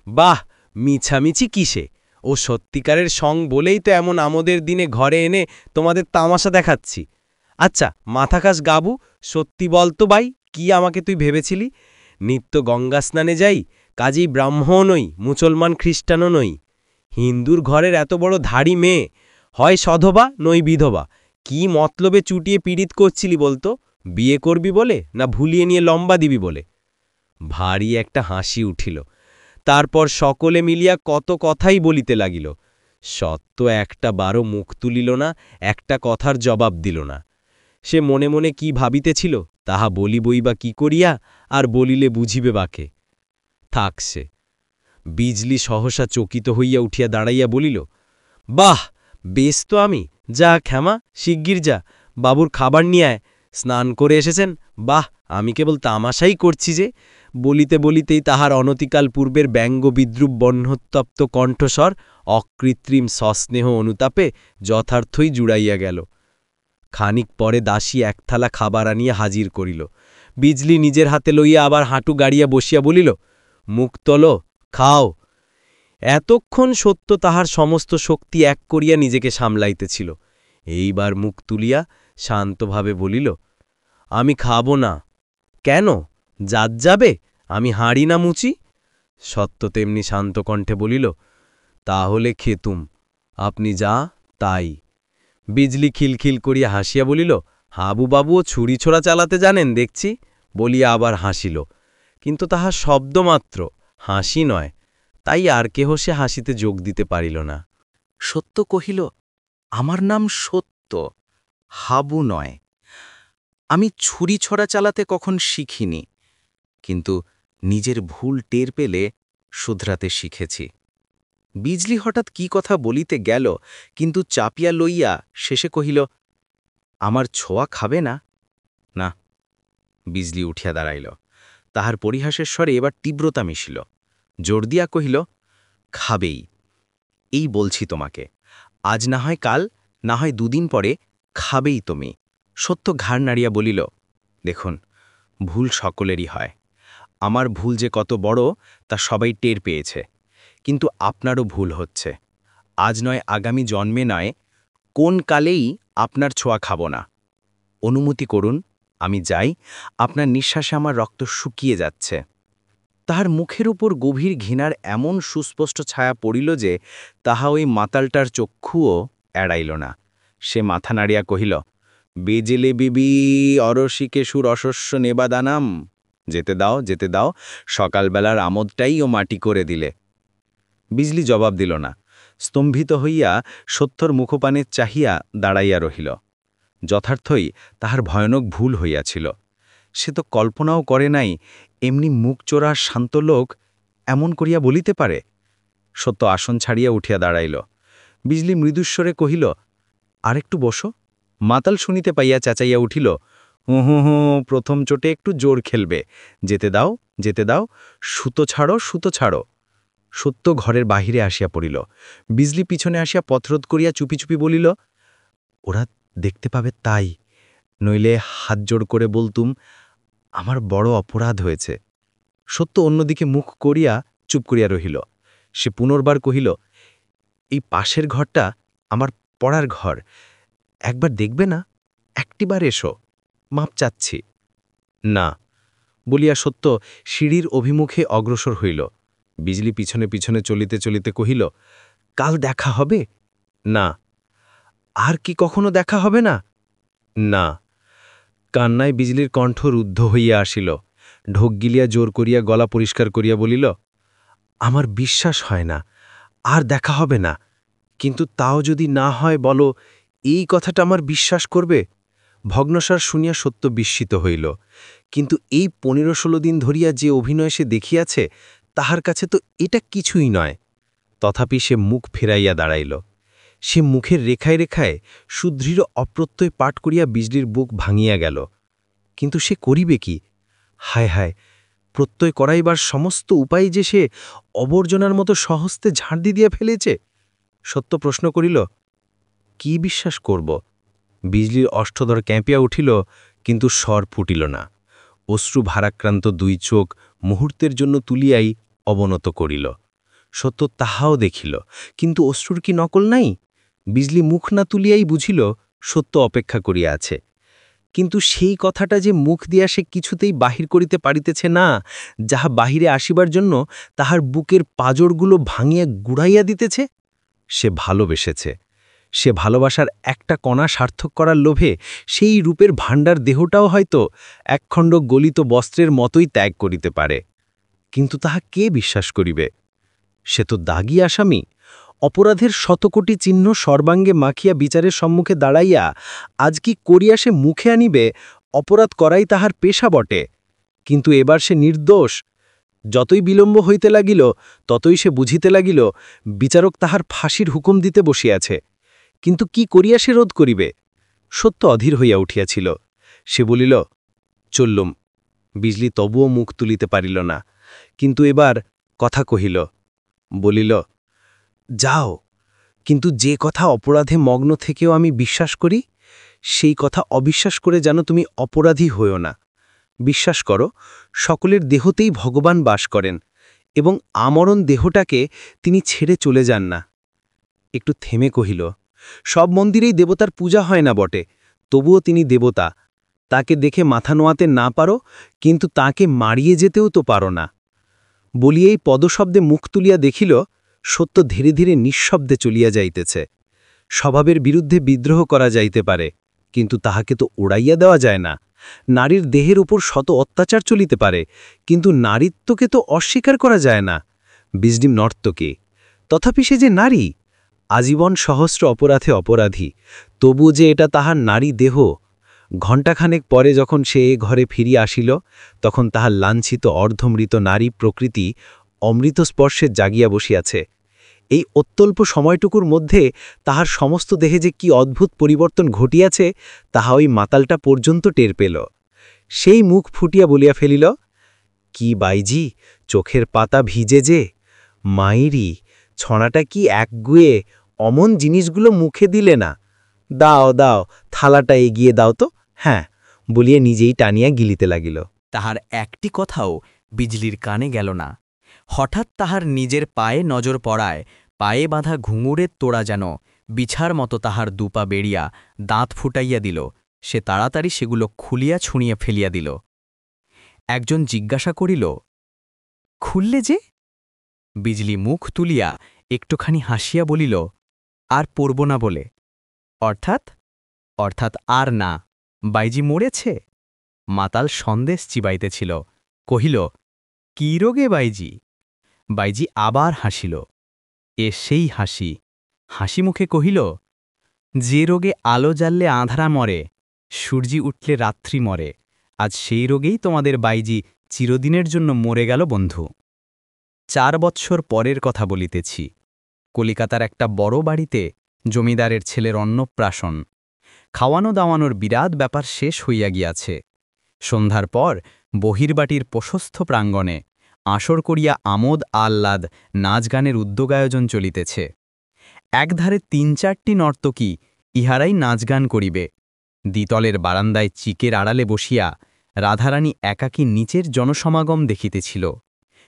বাহ, মিছামিছি কিসে? ও সত্যিকারের সং বলেই তো এমন আমোদের দিনে ঘরে এনে তোমাদের তামাশা দেখাচ্ছি। আচ্ছা মাথাকাস গাবু, সত্যি বলতো ভাই, কি আমাকে তুই ভেবেছিলি? নিত্য গঙ্গা স্নানে যাই, কাজেই ব্রাহ্মণ নই, মুসলমান খ্রিস্টানও নই। হিন্দুর ঘরের এত বড় ধাড়ি মেয়ে, হয় সধবা নই বিধবা। কি মতলবে চুটিয়ে পীড়িত করছিলি বলতো? বিয়ে করবি বলে, না ভুলিয়ে নিয়ে লম্বা দিবি বলে? ভারী একটা হাসি উঠিল। তারপর সকলে মিলিয়া কত কথাই বলিতে লাগিল। সত্য একটা বারও মুখ তুলিল না, একটা কথার জবাব দিল না। সে মনে মনে কি ভাবিতেছিল তাহা বলিবই বা কি করিয়া, আর বলিলে বুঝিবে বাকে। থাকছে। বিজলি সহসা চকিত হইয়া উঠিয়া দাঁড়াইয়া বলিল, বাহ, বেশ তো আমি, যা ক্ষমা, শিগগির যা, বাবুর খাবার নিয়ে আয়, স্নান করে এসেছেন, বাহ, আমি কেবল তামাশাই করছি যে। বলিতে বলিতেই তাহার অনতিকাল পূর্বের ব্যঙ্গ বিদ্রুপ বহ্নোত্তপ্ত কণ্ঠস্বর অকৃত্রিম সস্নেহ অনুতাপে যথার্থই জুড়াইয়া গেল। খানিক পরে দাসী এক থালা খাবার আনিয়া হাজির করিল। বিজলি নিজের হাতে লইয়া আবার হাঁটু গাড়িয়া বসিয়া বলিল, মুখ তোল, খাও। এতক্ষণ সত্য তাহার সমস্ত শক্তি এক করিয়া নিজেকে সামলাইতেছিল। এইবার মুখ তুলিয়া শান্তভাবে বলিল, আমি খাব না। কেন, জাত যাবে, আমি হাঁড়ি না মুচি? সত্য তেমনি শান্ত কণ্ঠে বলিল, তাহলে খেতুম, আপনি যা তাই। বিজলি খিলখিল করিয়া হাসিয়া বলিল, হাবুবাবুও ছুরি ছোড়া চালাতে জানেন দেখছি, বলিয়া আবার হাসিল, কিন্তু তাহার শব্দমাত্র, হাসি নয়। তাই আর কেহ সে হাসিতে যোগ দিতে পারিল না। সত্য কহিল, আমার নাম সত্য, হাবু নয়। আমি ছুরি ছড়া চালাতে কখন শিখিনি, কিন্তু নিজের ভুল টের পেলে শুধরাতে শিখেছি। বিজলি হঠাৎ কি কথা বলিতে গেল, কিন্তু চাপিয়া লইয়া শেষে কহিল, আমার ছোঁয়া খাবে না? না। বিজলি উঠিয়া দাঁড়াইল। তাহার পরিহাসের স্বরে এবার তীব্রতা মিশিল। জোর দিয়া কহিল, খাবেই। এই বলছি তোমাকে, আজ না হয় কাল, না হয় দুদিন পরে খাবেই তুমি। সত্য ঘাড় নাড়িয়া বলিল, দেখুন, ভুল সকলেরই হয়। আমার ভুল যে কত বড় তা সবাই টের পেয়েছে, কিন্তু আপনারও ভুল হচ্ছে। আজ নয় আগামী জন্মে নয়, কোন কালেই আপনার ছোঁয়া খাব না। অনুমতি করুন, আমি যাই, আপনার নিঃশ্বাসে আমার রক্ত শুকিয়ে যাচ্ছে। তাহার মুখের উপর গভীর ঘৃণার এমন সুস্পষ্ট ছায়া পড়িল যে তাহা ওই মাতালটার চক্ষুও এড়াইল না। সে মাথা নাড়িয়া কহিল, বেজেলে বিবি অরসিকে সুর অশস্য নেবাদানাম। যেতে দাও, যেতে দাও, সকালবেলার আমোদটাই ও মাটি করে দিলে। বিজলি জবাব দিল না। স্তম্ভিত হইয়া সত্যর মুখপানে চাহিয়া দাঁড়াইয়া রহিল। যথার্থই তাহার ভয়ানক ভুল হইয়াছিল। সে তো কল্পনাও করে নাই এমনি মুখচোরা শান্ত লোক এমন করিয়া বলিতে পারে। সত্য আসন ছাড়িয়া উঠিয়া দাঁড়াইল। বিজলি মৃদুস্বরে কহিল, আরেকটু বসো। মাতাল শুনিতে পাইয়া চেঁচাইয়া উঠিল, হু, প্রথম চোটে একটু জোর খেলবে, যেতে দাও, যেতে দাও, সুতো ছাড়ো, সুতো ছাড়ো। সত্য ঘরের বাহিরে আসিয়া পড়িল। বিজলি পিছনে আসিয়া পথরোধ করিয়া চুপি চুপি বলিল, ওরা দেখতে পাবে তাই, নইলে হাত জোড় করে বলতুম আমার বড় অপরাধ হয়েছে। সত্য অন্যদিকে মুখ করিয়া চুপ করিয়া রহিল। সে পুনর্বার কহিল, এই পাশের ঘরটা আমার পড়ার ঘর, একবার দেখবে না? একটিবার এসো, মাপ চাচ্ছি। না, বলিয়া সত্য সিঁড়ির অভিমুখে অগ্রসর হইল। বিজলি পিছনে পিছনে চলিতে চলিতে কহিল, কাল দেখা হবে? না। আর কি কখনো দেখা হবে না? না। কান্নায় বিজলির কণ্ঠ রুদ্ধ হইয়া আসিল। ঢোক গিলিয়া জোর করিয়া গলা পরিষ্কার করিয়া বলিল, আমার বিশ্বাস হয় না, আর দেখা হবে না, কিন্তু তাও যদি না হয় বলো, এই কথাটা আমার বিশ্বাস করবে? ভগ্নসার শুনিয়া সত্য বিস্মিত হইল। কিন্তু এই 15-16 দিন ধরিয়া যে অভিনয় সে দেখিয়াছে, তাহার কাছে তো এটা কিছুই নয়। তথাপি সে মুখ ফেরাইয়া দাঁড়াইল। সে মুখের রেখায় রেখায় সুদৃঢ় অপ্রত্যয় পাঠ করিয়া বিজলির বুক ভাঙিয়া গেল। কিন্তু সে করিবে কি? হায় হায়, প্রত্যয় করাইবার সমস্ত উপায় যে সে অবর্জনার মতো সহস্তে ঝাড় দিয়া ফেলেছে। সত্য প্রশ্ন করিল, কি বিশ্বাস করব? বিজলির অষ্টধর ক্যাঁপিয়া উঠিল, কিন্তু স্বর ফুটিল না। অশ্রু ভারাক্রান্ত দুই চোখ মুহূর্তের জন্য তুলিয়াই অবনত করিল। সত্য তাহাও দেখিল, কিন্তু অশ্রুর কি নকল নাই? বিজলি মুখ না তুলিয়াই বুঝিল সত্য অপেক্ষা করিয়া আছে। কিন্তু সেই কথাটা যে মুখ দিয়া সে কিছুতেই বাহির করিতে পারিতেছে না, যাহা বাহিরে আসিবার জন্য তাহার বুকের পাঁজরগুলো ভাঙিয়া গুড়াইয়া দিতেছে। সে ভালোবেসেছে। সে ভালোবাসার একটা কণা সার্থক করার লোভে সেই রূপের ভাণ্ডার দেহটাও হয়তো একখণ্ড গলিত বস্ত্রের মতোই ত্যাগ করিতে পারে। কিন্তু তাহা কে বিশ্বাস করিবে? সে তো দাগী আসামি। অপরাধের শতকোটি চিহ্ন সর্বাঙ্গে মাখিয়া বিচারের সম্মুখে দাঁড়াইয়া আজ কি করিয়া সে মুখে আনিবে? অপরাধ করাই তাহার পেশা বটে, কিন্তু এবার সে নির্দোষ। যতই বিলম্ব হইতে লাগিল ততই সে বুঝিতে লাগিল বিচারক তাহার ফাঁসির হুকুম দিতে বসিয়াছে। কিন্তু কি করিয়া সে রোধ করিবে? সত্য অধীর হইয়া উঠিয়াছিল। সে বলিল, চললুম। বিজলি তবুও মুখ তুলিতে পারিল না, কিন্তু এবার কথা কহিল। বলিল, যাও, কিন্তু যে কথা অপরাধে মগ্ন থেকেও আমি বিশ্বাস করি, সেই কথা অবিশ্বাস করে যেন তুমি অপরাধী হইও না। বিশ্বাস করো, সকলের দেহতেই ভগবান বাস করেন এবং আমরণ দেহটাকে তিনি ছেড়ে চলে যান না। একটু থেমে কহিল, সব মন্দিরেই দেবতার পূজা হয় না বটে, তবুও তিনি দেবতা। তাকে দেখে মাথা নোয়াতে না পারো, কিন্তু তাকে মারিয়ে যেতেও তো পারো না। বলিয়েই পদশব্দে মুখ তুলিয়া দেখিল, সত্য ধীরে ধীরে নিঃশব্দে চলিয়া যাইতেছে। স্বভাবের বিরুদ্ধে বিদ্রোহ করা যাইতে পারে, কিন্তু তাহাকে তো উড়াইয়া দেওয়া যায় না। নারীর দেহের উপর শত অত্যাচার চলিতে পারে, কিন্তু নারীত্বকে তো অস্বীকার করা যায় না। বিজডিম নর্তকে, তথাপি সে যে নারী, আজীবন সহস্র অপরাধে অপরাধী, তবু যে এটা তাহার নারী দেহ। ঘণ্টাখানেক পরে যখন সে এ ঘরে ফিরিয়া আসিল, তখন তাহার লাঞ্ছিত অর্ধমৃত নারী প্রকৃতি অমৃত স্পর্শে জাগিয়া বসিয়াছে। এই অত্যল্প সময়টুকুর মধ্যে তাহার সমস্ত দেহে যে কি অদ্ভুত পরিবর্তন ঘটিয়াছে, তাহা ওই মাতালটা পর্যন্ত টের পেল। সেই মুখ ফুটিয়া বলিয়া ফেলিল, কি বাইজি, চোখের পাতা ভিজে যে! মাইরি, ছড়াটা কি একগুয়ে, অমন জিনিসগুলো মুখে দিলে না। দাও দাও, থালাটা এগিয়ে দাও তো। হ্যাঁ, বলিয়া নিজেই টানিয়া গিলিতে লাগিল। তাহার একটি কথাও বিজলির কানে গেল না। হঠাৎ তাহার নিজের পায়ে নজর পড়ায়, পায়ে বাঁধা ঘুঙুরের তোড়া যেন বিছার মতো তাহার দুপা বেড়িয়া দাঁত ফুটাইয়া দিল। সে তাড়াতাড়ি সেগুলো খুলিয়া ছুঁড়িয়া ফেলিয়া দিল। একজন জিজ্ঞাসা করিল, খুললে যে? বিজলি মুখ তুলিয়া একটুখানি হাসিয়া বলিল, আর পরব না বলে। অর্থাৎ? অর্থাৎ আর না, বাইজি মরেছে। মাতাল সন্দেশ চিবাইতেছিল, কহিল, কি রোগে বাইজি? বাইজি আবার হাসিল। এ সেই হাসি। হাসি মুখে কহিল, যে রোগে আলো জ্বাললে আঁধারা মরে, সূর্যি উঠলে রাত্রি মরে, আজ সেই রোগেই তোমাদের বাইজি চিরদিনের জন্য মরে গেল বন্ধু। 4 বৎসর পরের কথা বলিতেছি। কলিকাতার একটা বড় বাড়িতে জমিদারের ছেলের অন্নপ্রাশন। খাওয়ানো দাওয়ানোর বিরাট ব্যাপার শেষ হইয়া গিয়াছে। সন্ধ্যার পর বহির্বাটির প্রশস্ত প্রাঙ্গণে আসর করিয়া আমোদ আহ্লাদ নাচ গানের উদ্যোগায়োজন চলিতেছে। একধারে 3-4টি নর্তকী ইহারাই নাচগান করিবে। দ্বিতলের বারান্দায় চিকের আড়ালে বসিয়া রাধারানী একাকী নিচের জনসমাগম দেখিতেছিল।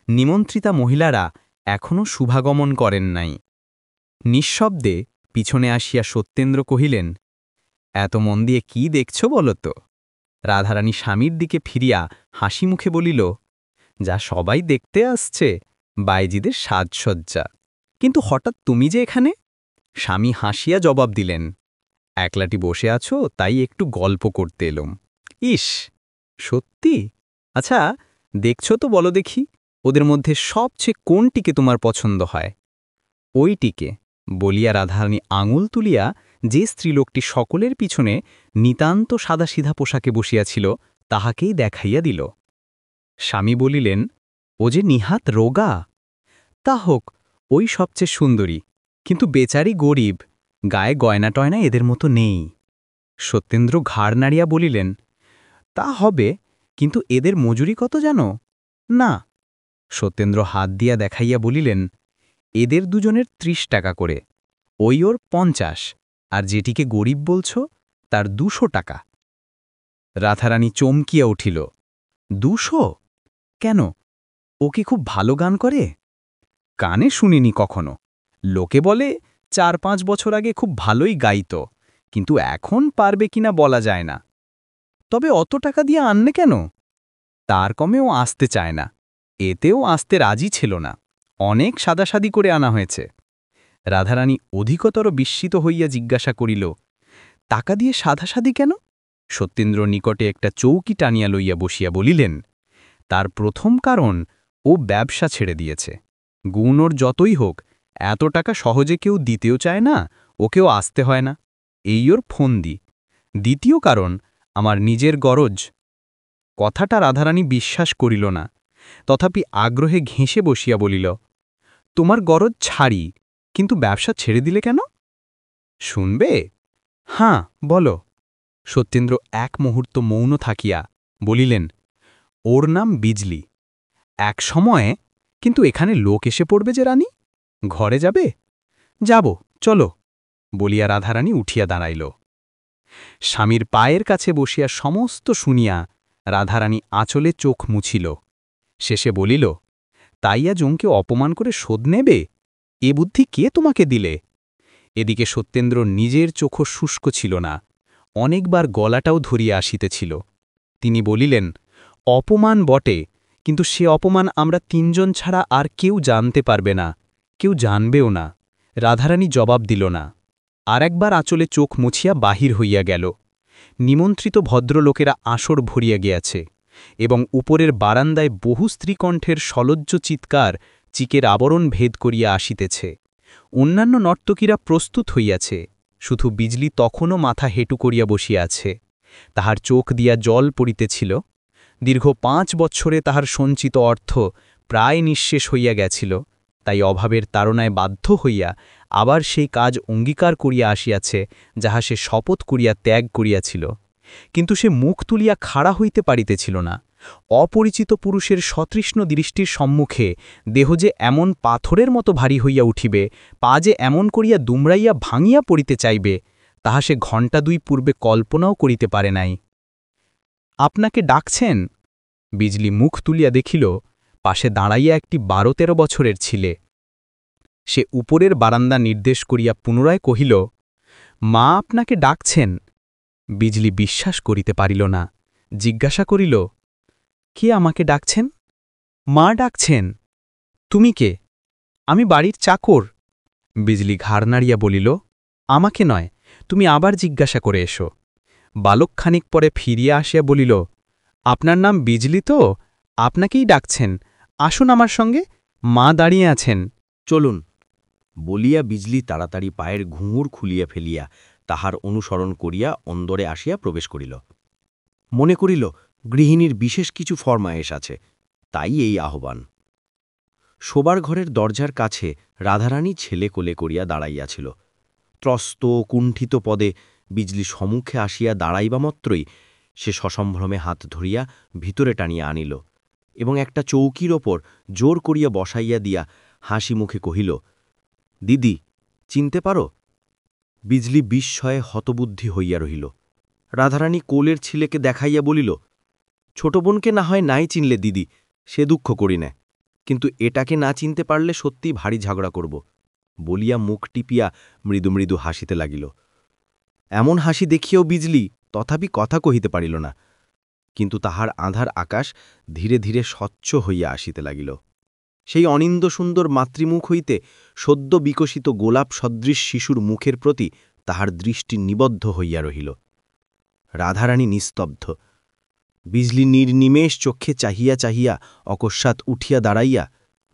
নিমন্ত্রিতা মহিলারা এখনও শুভাগমন করেন নাই। নিঃশব্দে পিছনে আসিয়া সত্যেন্দ্র কহিলেন, এত মন দিয়ে কি দেখছ বলো তো? রাধারানী স্বামীর দিকে ফিরিয়া হাসি মুখে বলিল, যা সবাই দেখতে আসছে, বাইজিদের সাজসজ্জা। কিন্তু হঠাৎ তুমি যে এখানে? স্বামী হাসিয়া জবাব দিলেন, একলাটি বসে আছো, তাই একটু গল্প করতে এলুম। ইস, সত্যি? আচ্ছা, দেখছো তো বলো দেখি, ওদের মধ্যে সবচেয়ে কোনটিকে তোমার পছন্দ হয়? ওইটিকে, বলিয়া রাধারানী আঙুল তুলিয়া যে স্ত্রীলোকটি সকলের পিছনে নিতান্ত সাদাসিধা পোশাকে বসিয়াছিল তাহাকেই দেখাইয়া দিল। স্বামী বলিলেন, ও যে নিহাত রোগা। তা হোক, ওই সবচেয়ে সুন্দরী, কিন্তু বেচারি গরিব, গায়ে গয়না টয়না এদের মতো নেই। সত্যেন্দ্র ঘাড় নাড়িয়া বলিলেন, তা হবে, কিন্তু এদের মজুরি কত জানো? না। সত্যেন্দ্র হাত দিয়া দেখাইয়া বলিলেন, এদের দুজনের 30 টাকা করে, ওই ওর 50, আর যেটিকে গরিব বলছ তার 200 টাকা। রাধারানী চমকিয়া উঠিল, 200? কেন, ও কি খুব ভালো গান করে? কানে শুনিনি কখনো। লোকে বলে 4-5 বছর আগে খুব ভালোই গাইত, কিন্তু এখন পারবে কিনা বলা যায় না। তবে অত টাকা দিয়ে আনলে কেন? তার কমেও আসতে চায় না, এতেও আসতে রাজি ছিল না, অনেক সাদাসাদি করে আনা হয়েছে। রাধারানী অধিকতর বিস্মিত হইয়া জিজ্ঞাসা করিল, টাকা দিয়ে সাদাসাদি কেন? সত্যেন্দ্র নিকটে একটা চৌকি টানিয়া লইয়া বসিয়া বলিলেন, তার প্রথম কারণ, ও ব্যবসা ছেড়ে দিয়েছে। গুণ ওর যতই হোক, এত টাকা সহজে কেউ দিতেও চায় না, ওকেও আসতে হয় না, এই ওর ফন্দি। দ্বিতীয় কারণ, আমার নিজের গরজ। কথাটা রাধারানী বিশ্বাস করিল না। তথাপি আগ্রহে ঘেঁষে বসিয়া বলিল, তোমার গরজ ছাড়ি, কিন্তু ব্যবসা ছেড়ে দিলে কেন? শুনবে? হাঁ, বলো। সত্যেন্দ্র এক মুহূর্ত মৌন থাকিয়া বলিলেন, ওর নাম বিজলি। এক সময়ে, কিন্তু এখানে লোক এসে পড়বে যে রানী, ঘরে যাবে? যাব, চলো, বলিয়া রাধারানী উঠিয়া দাঁড়াইল। স্বামীর পায়ের কাছে বসিয়া সমস্ত শুনিয়া রাধারানী আঁচলে চোখ মুছিল। শেষে বলিল, তাইয়া জংকে অপমান করে শোধ নেবে? এ বুদ্ধি কে তোমাকে দিলে? এদিকে সত্যেন্দ্র নিজের চোখও শুষ্ক ছিল না, অনেকবার গলাটাও ধরিয়া আসিতেছিল। তিনি বলিলেন, অপমান বটে, কিন্তু সে অপমান আমরা তিনজন ছাড়া আর কেউ জানতে পারবে না, কেউ জানবেও না। রাধারানী জবাব দিল না। আর একবার আঁচলে চোখ মুছিয়া বাহির হইয়া গেল। নিমন্ত্রিত ভদ্রলোকেরা আসর ভরিয়া গিয়াছে, এবং উপরের বারান্দায় বহু স্ত্রীকণ্ঠের সলজ্জ চিৎকার চিকের আবরণ ভেদ করিয়া আসিতেছে। অন্যান্য নর্তকীরা প্রস্তুত হইয়াছে, শুধু বিজলি তখনও মাথা হেঁটু করিয়া বসিয়া আছে। তাহার চোখ দিয়া জল পড়িতেছিল। দীর্ঘ 5 বৎসরে তাহার সঞ্চিত অর্থ প্রায় নিঃশেষ হইয়া গেছিল, তাই অভাবের তাড়নায় বাধ্য হইয়া আবার সেই কাজ অঙ্গীকার করিয়া আসিয়াছে, যাহা সে শপথ করিয়া ত্যাগ করিয়াছিল। কিন্তু সে মুখ তুলিয়া খাড়া হইতে পারিতেছিল না। অপরিচিত পুরুষের সতৃষ্ণ দৃষ্টির সম্মুখে দেহ যে এমন পাথরের মতো ভারী হইয়া উঠিবে, পা যে এমন করিয়া দুমড়াইয়া ভাঙিয়া পড়িতে চাইবে, তাহা সে ঘণ্টা 2 পূর্বে কল্পনাও করিতে পারে নাই। আপনাকে ডাকছেন? বিজলি মুখ তুলিয়া দেখিল, পাশে দাঁড়াইয়া একটি 12-13 বছরের ছিলে। সে উপরের বারান্দা নির্দেশ করিয়া পুনরায় কহিল, মা আপনাকে ডাকছেন। বিজলি বিশ্বাস করিতে পারিল না, জিজ্ঞাসা করিল, কে আমাকে ডাকছেন? মা ডাকছেন। তুমি কে? আমি বাড়ির চাকর। বিজলি ঘাড় নাড়িয়া বলিল, আমাকে নয়, তুমি আবার জিজ্ঞাসা করে এসো। বালকখানিক পরে ফিরিয়া আসিয়া বলিল, আপনার নাম বিজলি তো? আপনাকেই ডাকছেন, আসুন আমার সঙ্গে, মা দাঁড়িয়ে আছেন। চলুন, বলিয়া বিজলি তাড়াতাড়ি পায়ের ঘুঙুর খুলিয়া ফেলিয়া তাহার অনুসরণ করিয়া অন্দরে আসিয়া প্রবেশ করিল। মনে করিল গৃহিণীর বিশেষ কিছু ফরমায়েশ আছে, তাই এই আহ্বান। শোবার ঘরের দরজার কাছে রাধারানী ছেলে কোলে করিয়া দাঁড়াইয়াছিল। ত্রস্ত কুণ্ঠিত পদে বিজলি সম্মুখে আসিয়া দাঁড়াইবামাত্রই সে সসম্ভ্রমে হাত ধরিয়া ভিতরে টানিয়া আনিল এবং একটা চৌকির ওপর জোর করিয়া বসাইয়া দিয়া হাসি মুখে কহিল, দিদি, চিনতে পারো? বিজলি বিস্ময়ে হতবুদ্ধি হইয়া রহিল। রাধারানী কোলের ছেলেকে দেখাইয়া বলিল, ছোট বোনকে না হয় নাই চিনলে দিদি, সে দুঃখ করি না, কিন্তু এটাকে না চিনতে পারলে সত্যিই ভারী ঝগড়া করব, বলিয়া মুখ টিপিয়া মৃদু মৃদু হাসিতে লাগিল। এমন হাসি দেখিয়াও বিজলি তথাপি কথা কহিতে পারিল না, কিন্তু তাহার আঁধার আকাশ ধীরে ধীরে স্বচ্ছ হইয়া আসিতে লাগিল। সেই অনিন্দ সুন্দর মাতৃমুখ হইতে সদ্য বিকশিত গোলাপ সদৃশ শিশুর মুখের প্রতি তাহার দৃষ্টি নিবদ্ধ হইয়া রহিল। রাধারানী নিস্তব্ধ। বিজলি নির্নিমেষ চক্ষে চাহিয়া চাহিয়া অকস্মাৎ উঠিয়া দাঁড়াইয়া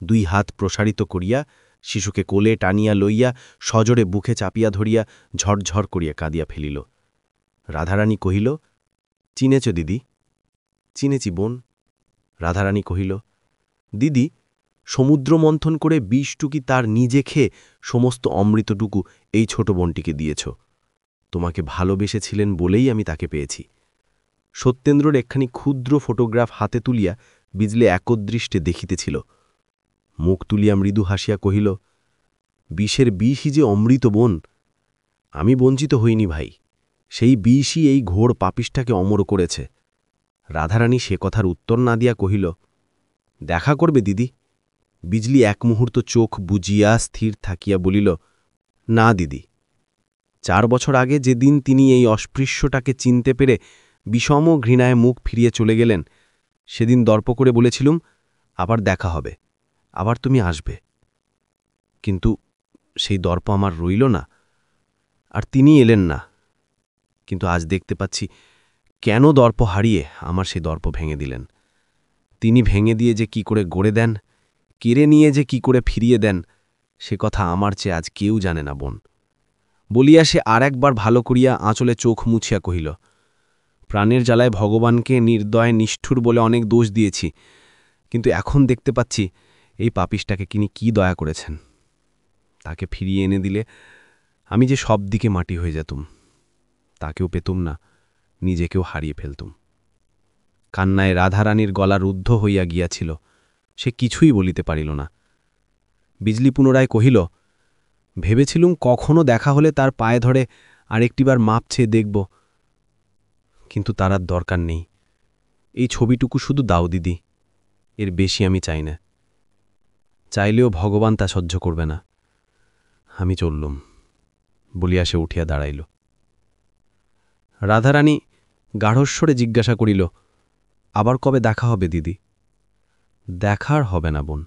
2 হাত প্রসারিত করিয়া শিশুকে কোলে টানিয়া লইয়া সজোরে বুকে চাপিয়া ধরিয়া ঝরঝর করিয়া কাঁদিয়া ফেলিল। রাধারানী কহিল, চিনেছ দিদি? চিনেছি বোন। রাধারানী কহিল, দিদি, সমুদ্র মন্থন করে 20 টুকি তার নিজে খেয়ে সমস্ত অমৃতটুকু এই ছোট বোনটিকে দিয়েছ। তোমাকে ভালোবেসেছিলেন বলেই আমি তাকে পেয়েছি। সত্যেন্দ্রর একখানি ক্ষুদ্র ফটোগ্রাফ হাতে তুলিয়া বিজলে একদৃষ্টে দেখিতেছিল। মুখ তুলিয়া মৃদু হাসিয়া কহিল, বিষের বিষই যে অমৃত বোন। আমি বঞ্চিত হইনি ভাই, সেই বিষই এই ঘোর পাপিষ্ঠাকে অমর করেছে। রাধারানী সে কথার উত্তর না দিয়া কহিল, দেখা করবে দিদি? বিজলি এক মুহূর্ত চোখ বুজিয়া স্থির থাকিয়া বলিল, না দিদি। 4 বছর আগে যেদিন তিনি এই অস্পৃশ্যটাকে চিনতে পেরে বিষম ঘৃণায় মুখ ফিরিয়ে চলে গেলেন, সেদিন দর্প করে বলেছিলুম, আবার দেখা হবে, আবার তুমি আসবে। কিন্তু সেই দর্প আমার রইল না, আর তিনি এলেন না। কিন্তু আজ দেখতে পাচ্ছি কেন দর্প হারিয়ে আমার সেই দর্প ভেঙে দিলেন। তিনি ভেঙে দিয়ে যে কি করে গড়ে দেন, কেড়ে নিয়ে যে কি করে ফিরিয়ে দেন, সে কথা আমার চেয়ে আজ কেউ জানে না বোন। বলিয়া সে আর একবার ভালো করিয়া আঁচলে চোখ মুছিয়া কহিল, প্রাণের জ্বালায় ভগবানকে নির্দয় নিষ্ঠুর বলে অনেক দোষ দিয়েছি, কিন্তু এখন দেখতে পাচ্ছি এই পাপিষ্টাকে তিনি কি দয়া করেছেন। তাকে ফিরিয়ে এনে দিলে আমি যে সব দিকে মাটি হয়ে যেতুম, তাকেও পেতুম না, নিজেকেও হারিয়ে ফেলতুম। কান্নায় রাধারানীর গলা রুদ্ধ হইয়া গিয়াছিল, সে কিছুই বলিতে পারিল না। বিজলি পুনরায় কহিল, ভেবেছিলুম কখনো দেখা হলে তার পায়ে ধরে আরেকটিবার মাপ চেয়ে দেখব, কিন্তু তার আর দরকার নেই। এই ছবিটুকু শুধু দাও দিদি, এর বেশি আমি চাই না। চাইলেও ভগবান তা সহ্য করবে না। আমি চললুম বলিয়া সে উঠিয়া দাঁড়াইল। রাধারানী গাঢ়স্বরে জিজ্ঞাসা করিল, আবার কবে দেখা হবে দিদি? দেখার হবে না বোন,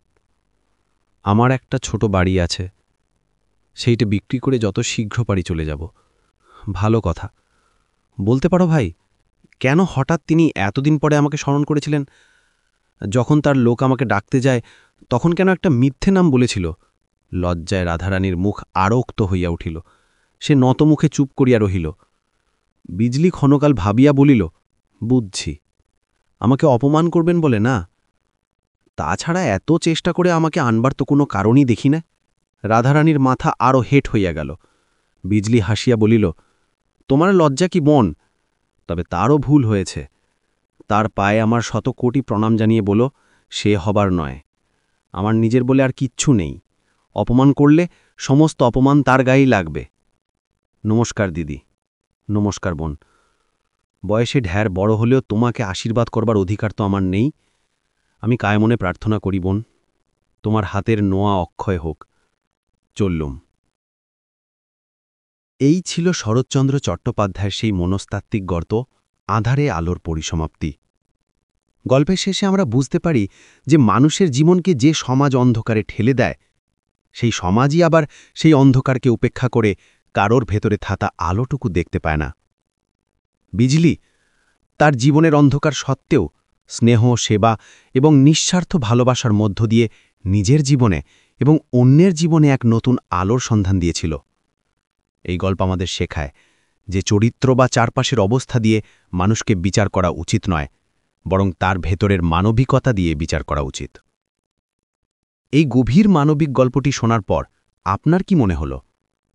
আমার একটা ছোট বাড়ি আছে, সেইটা বিক্রি করে যত শীঘ্র পারি চলে যাব। ভালো কথা। বলতে পারো ভাই, কেন হঠাৎ তিনি এতদিন পরে আমাকে স্মরণ করেছিলেন? যখন তার লোক আমাকে ডাকতে যায় তখন কেন একটা মিথ্যে নাম বলেছিল? লজ্জায় রাধারানীর মুখ আরক্ত হইয়া উঠিল। সে নতমুখে চুপ করিয়া রহিল। বিজলি ক্ষণকাল ভাবিয়া বলিল, বুঝছি, আমাকে অপমান করবেন বলে না? তাছাড়া এত চেষ্টা করে আমাকে আনবার তো কোনো কারণই দেখি না। রাধারানীর মাথা আরও হেট হইয়া গেল। বিজলি হাসিয়া বলিল, তোমার লজ্জা কি বোন? তবে তারও ভুল হয়েছে। তার পায়ে আমার 100 কোটি প্রণাম জানিয়ে বলো, সে হবার নয়। আমার নিজের বলে আর কিচ্ছু নেই। অপমান করলে সমস্ত অপমান তার গায়েই লাগবে। নমস্কার দিদি। নমস্কার বোন। বয়সে ঢ্যার বড় হলেও তোমাকে আশীর্বাদ করবার অধিকার তো আমার নেই। আমি কায়মনে প্রার্থনা করি বোন, তোমার হাতের নোয়া অক্ষয় হোক। চললুম। এই ছিল শরৎচন্দ্র চট্টোপাধ্যায়ের সেই মনস্তাত্ত্বিক গর্ত, আঁধারে আলোর পরিসমাপ্তি। গল্পের শেষে আমরা বুঝতে পারি যে মানুষের জীবনকে যে সমাজ অন্ধকারে ঠেলে দেয়, সেই সমাজই আবার সেই অন্ধকারকে উপেক্ষা করে কারোর ভেতরে থাকা আলোটুকু দেখতে পায় না। বিজলি তার জীবনের অন্ধকার সত্ত্বেও স্নেহ, সেবা এবং নিঃস্বার্থ ভালোবাসার মধ্য দিয়ে নিজের জীবনে এবং অন্যের জীবনে এক নতুন আলোর সন্ধান দিয়েছিল। এই গল্প আমাদের শেখায় যে চরিত্র বা চারপাশের অবস্থা দিয়ে মানুষকে বিচার করা উচিত নয়, বরং তার ভেতরের মানবিকতা দিয়ে বিচার করা উচিত। এই গভীর মানবিক গল্পটি শোনার পর আপনার কি মনে হল?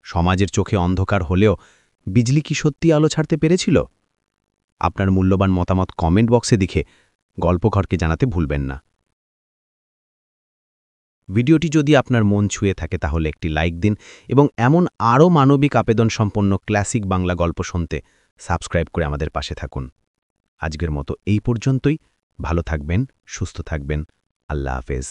সমাজের চোখে অন্ধকার হলেও বিজলি কি সত্যি আলো ছাড়তে পেরেছিল? আপনার মূল্যবান মতামত কমেন্ট বক্সে লিখে গল্পঘরকে জানাতে ভুলবেন না। ভিডিওটি যদি আপনার মন ছুঁয়ে থাকে তাহলে একটি লাইক দিন এবং এমন আরও মানবিক আবেদন সম্পন্ন ক্লাসিক বাংলা গল্প শুনতে সাবস্ক্রাইব করে আমাদের পাশে থাকুন। আজকের মতো এই পর্যন্তই। ভালো থাকবেন, সুস্থ থাকবেন। আল্লাহ হাফেজ।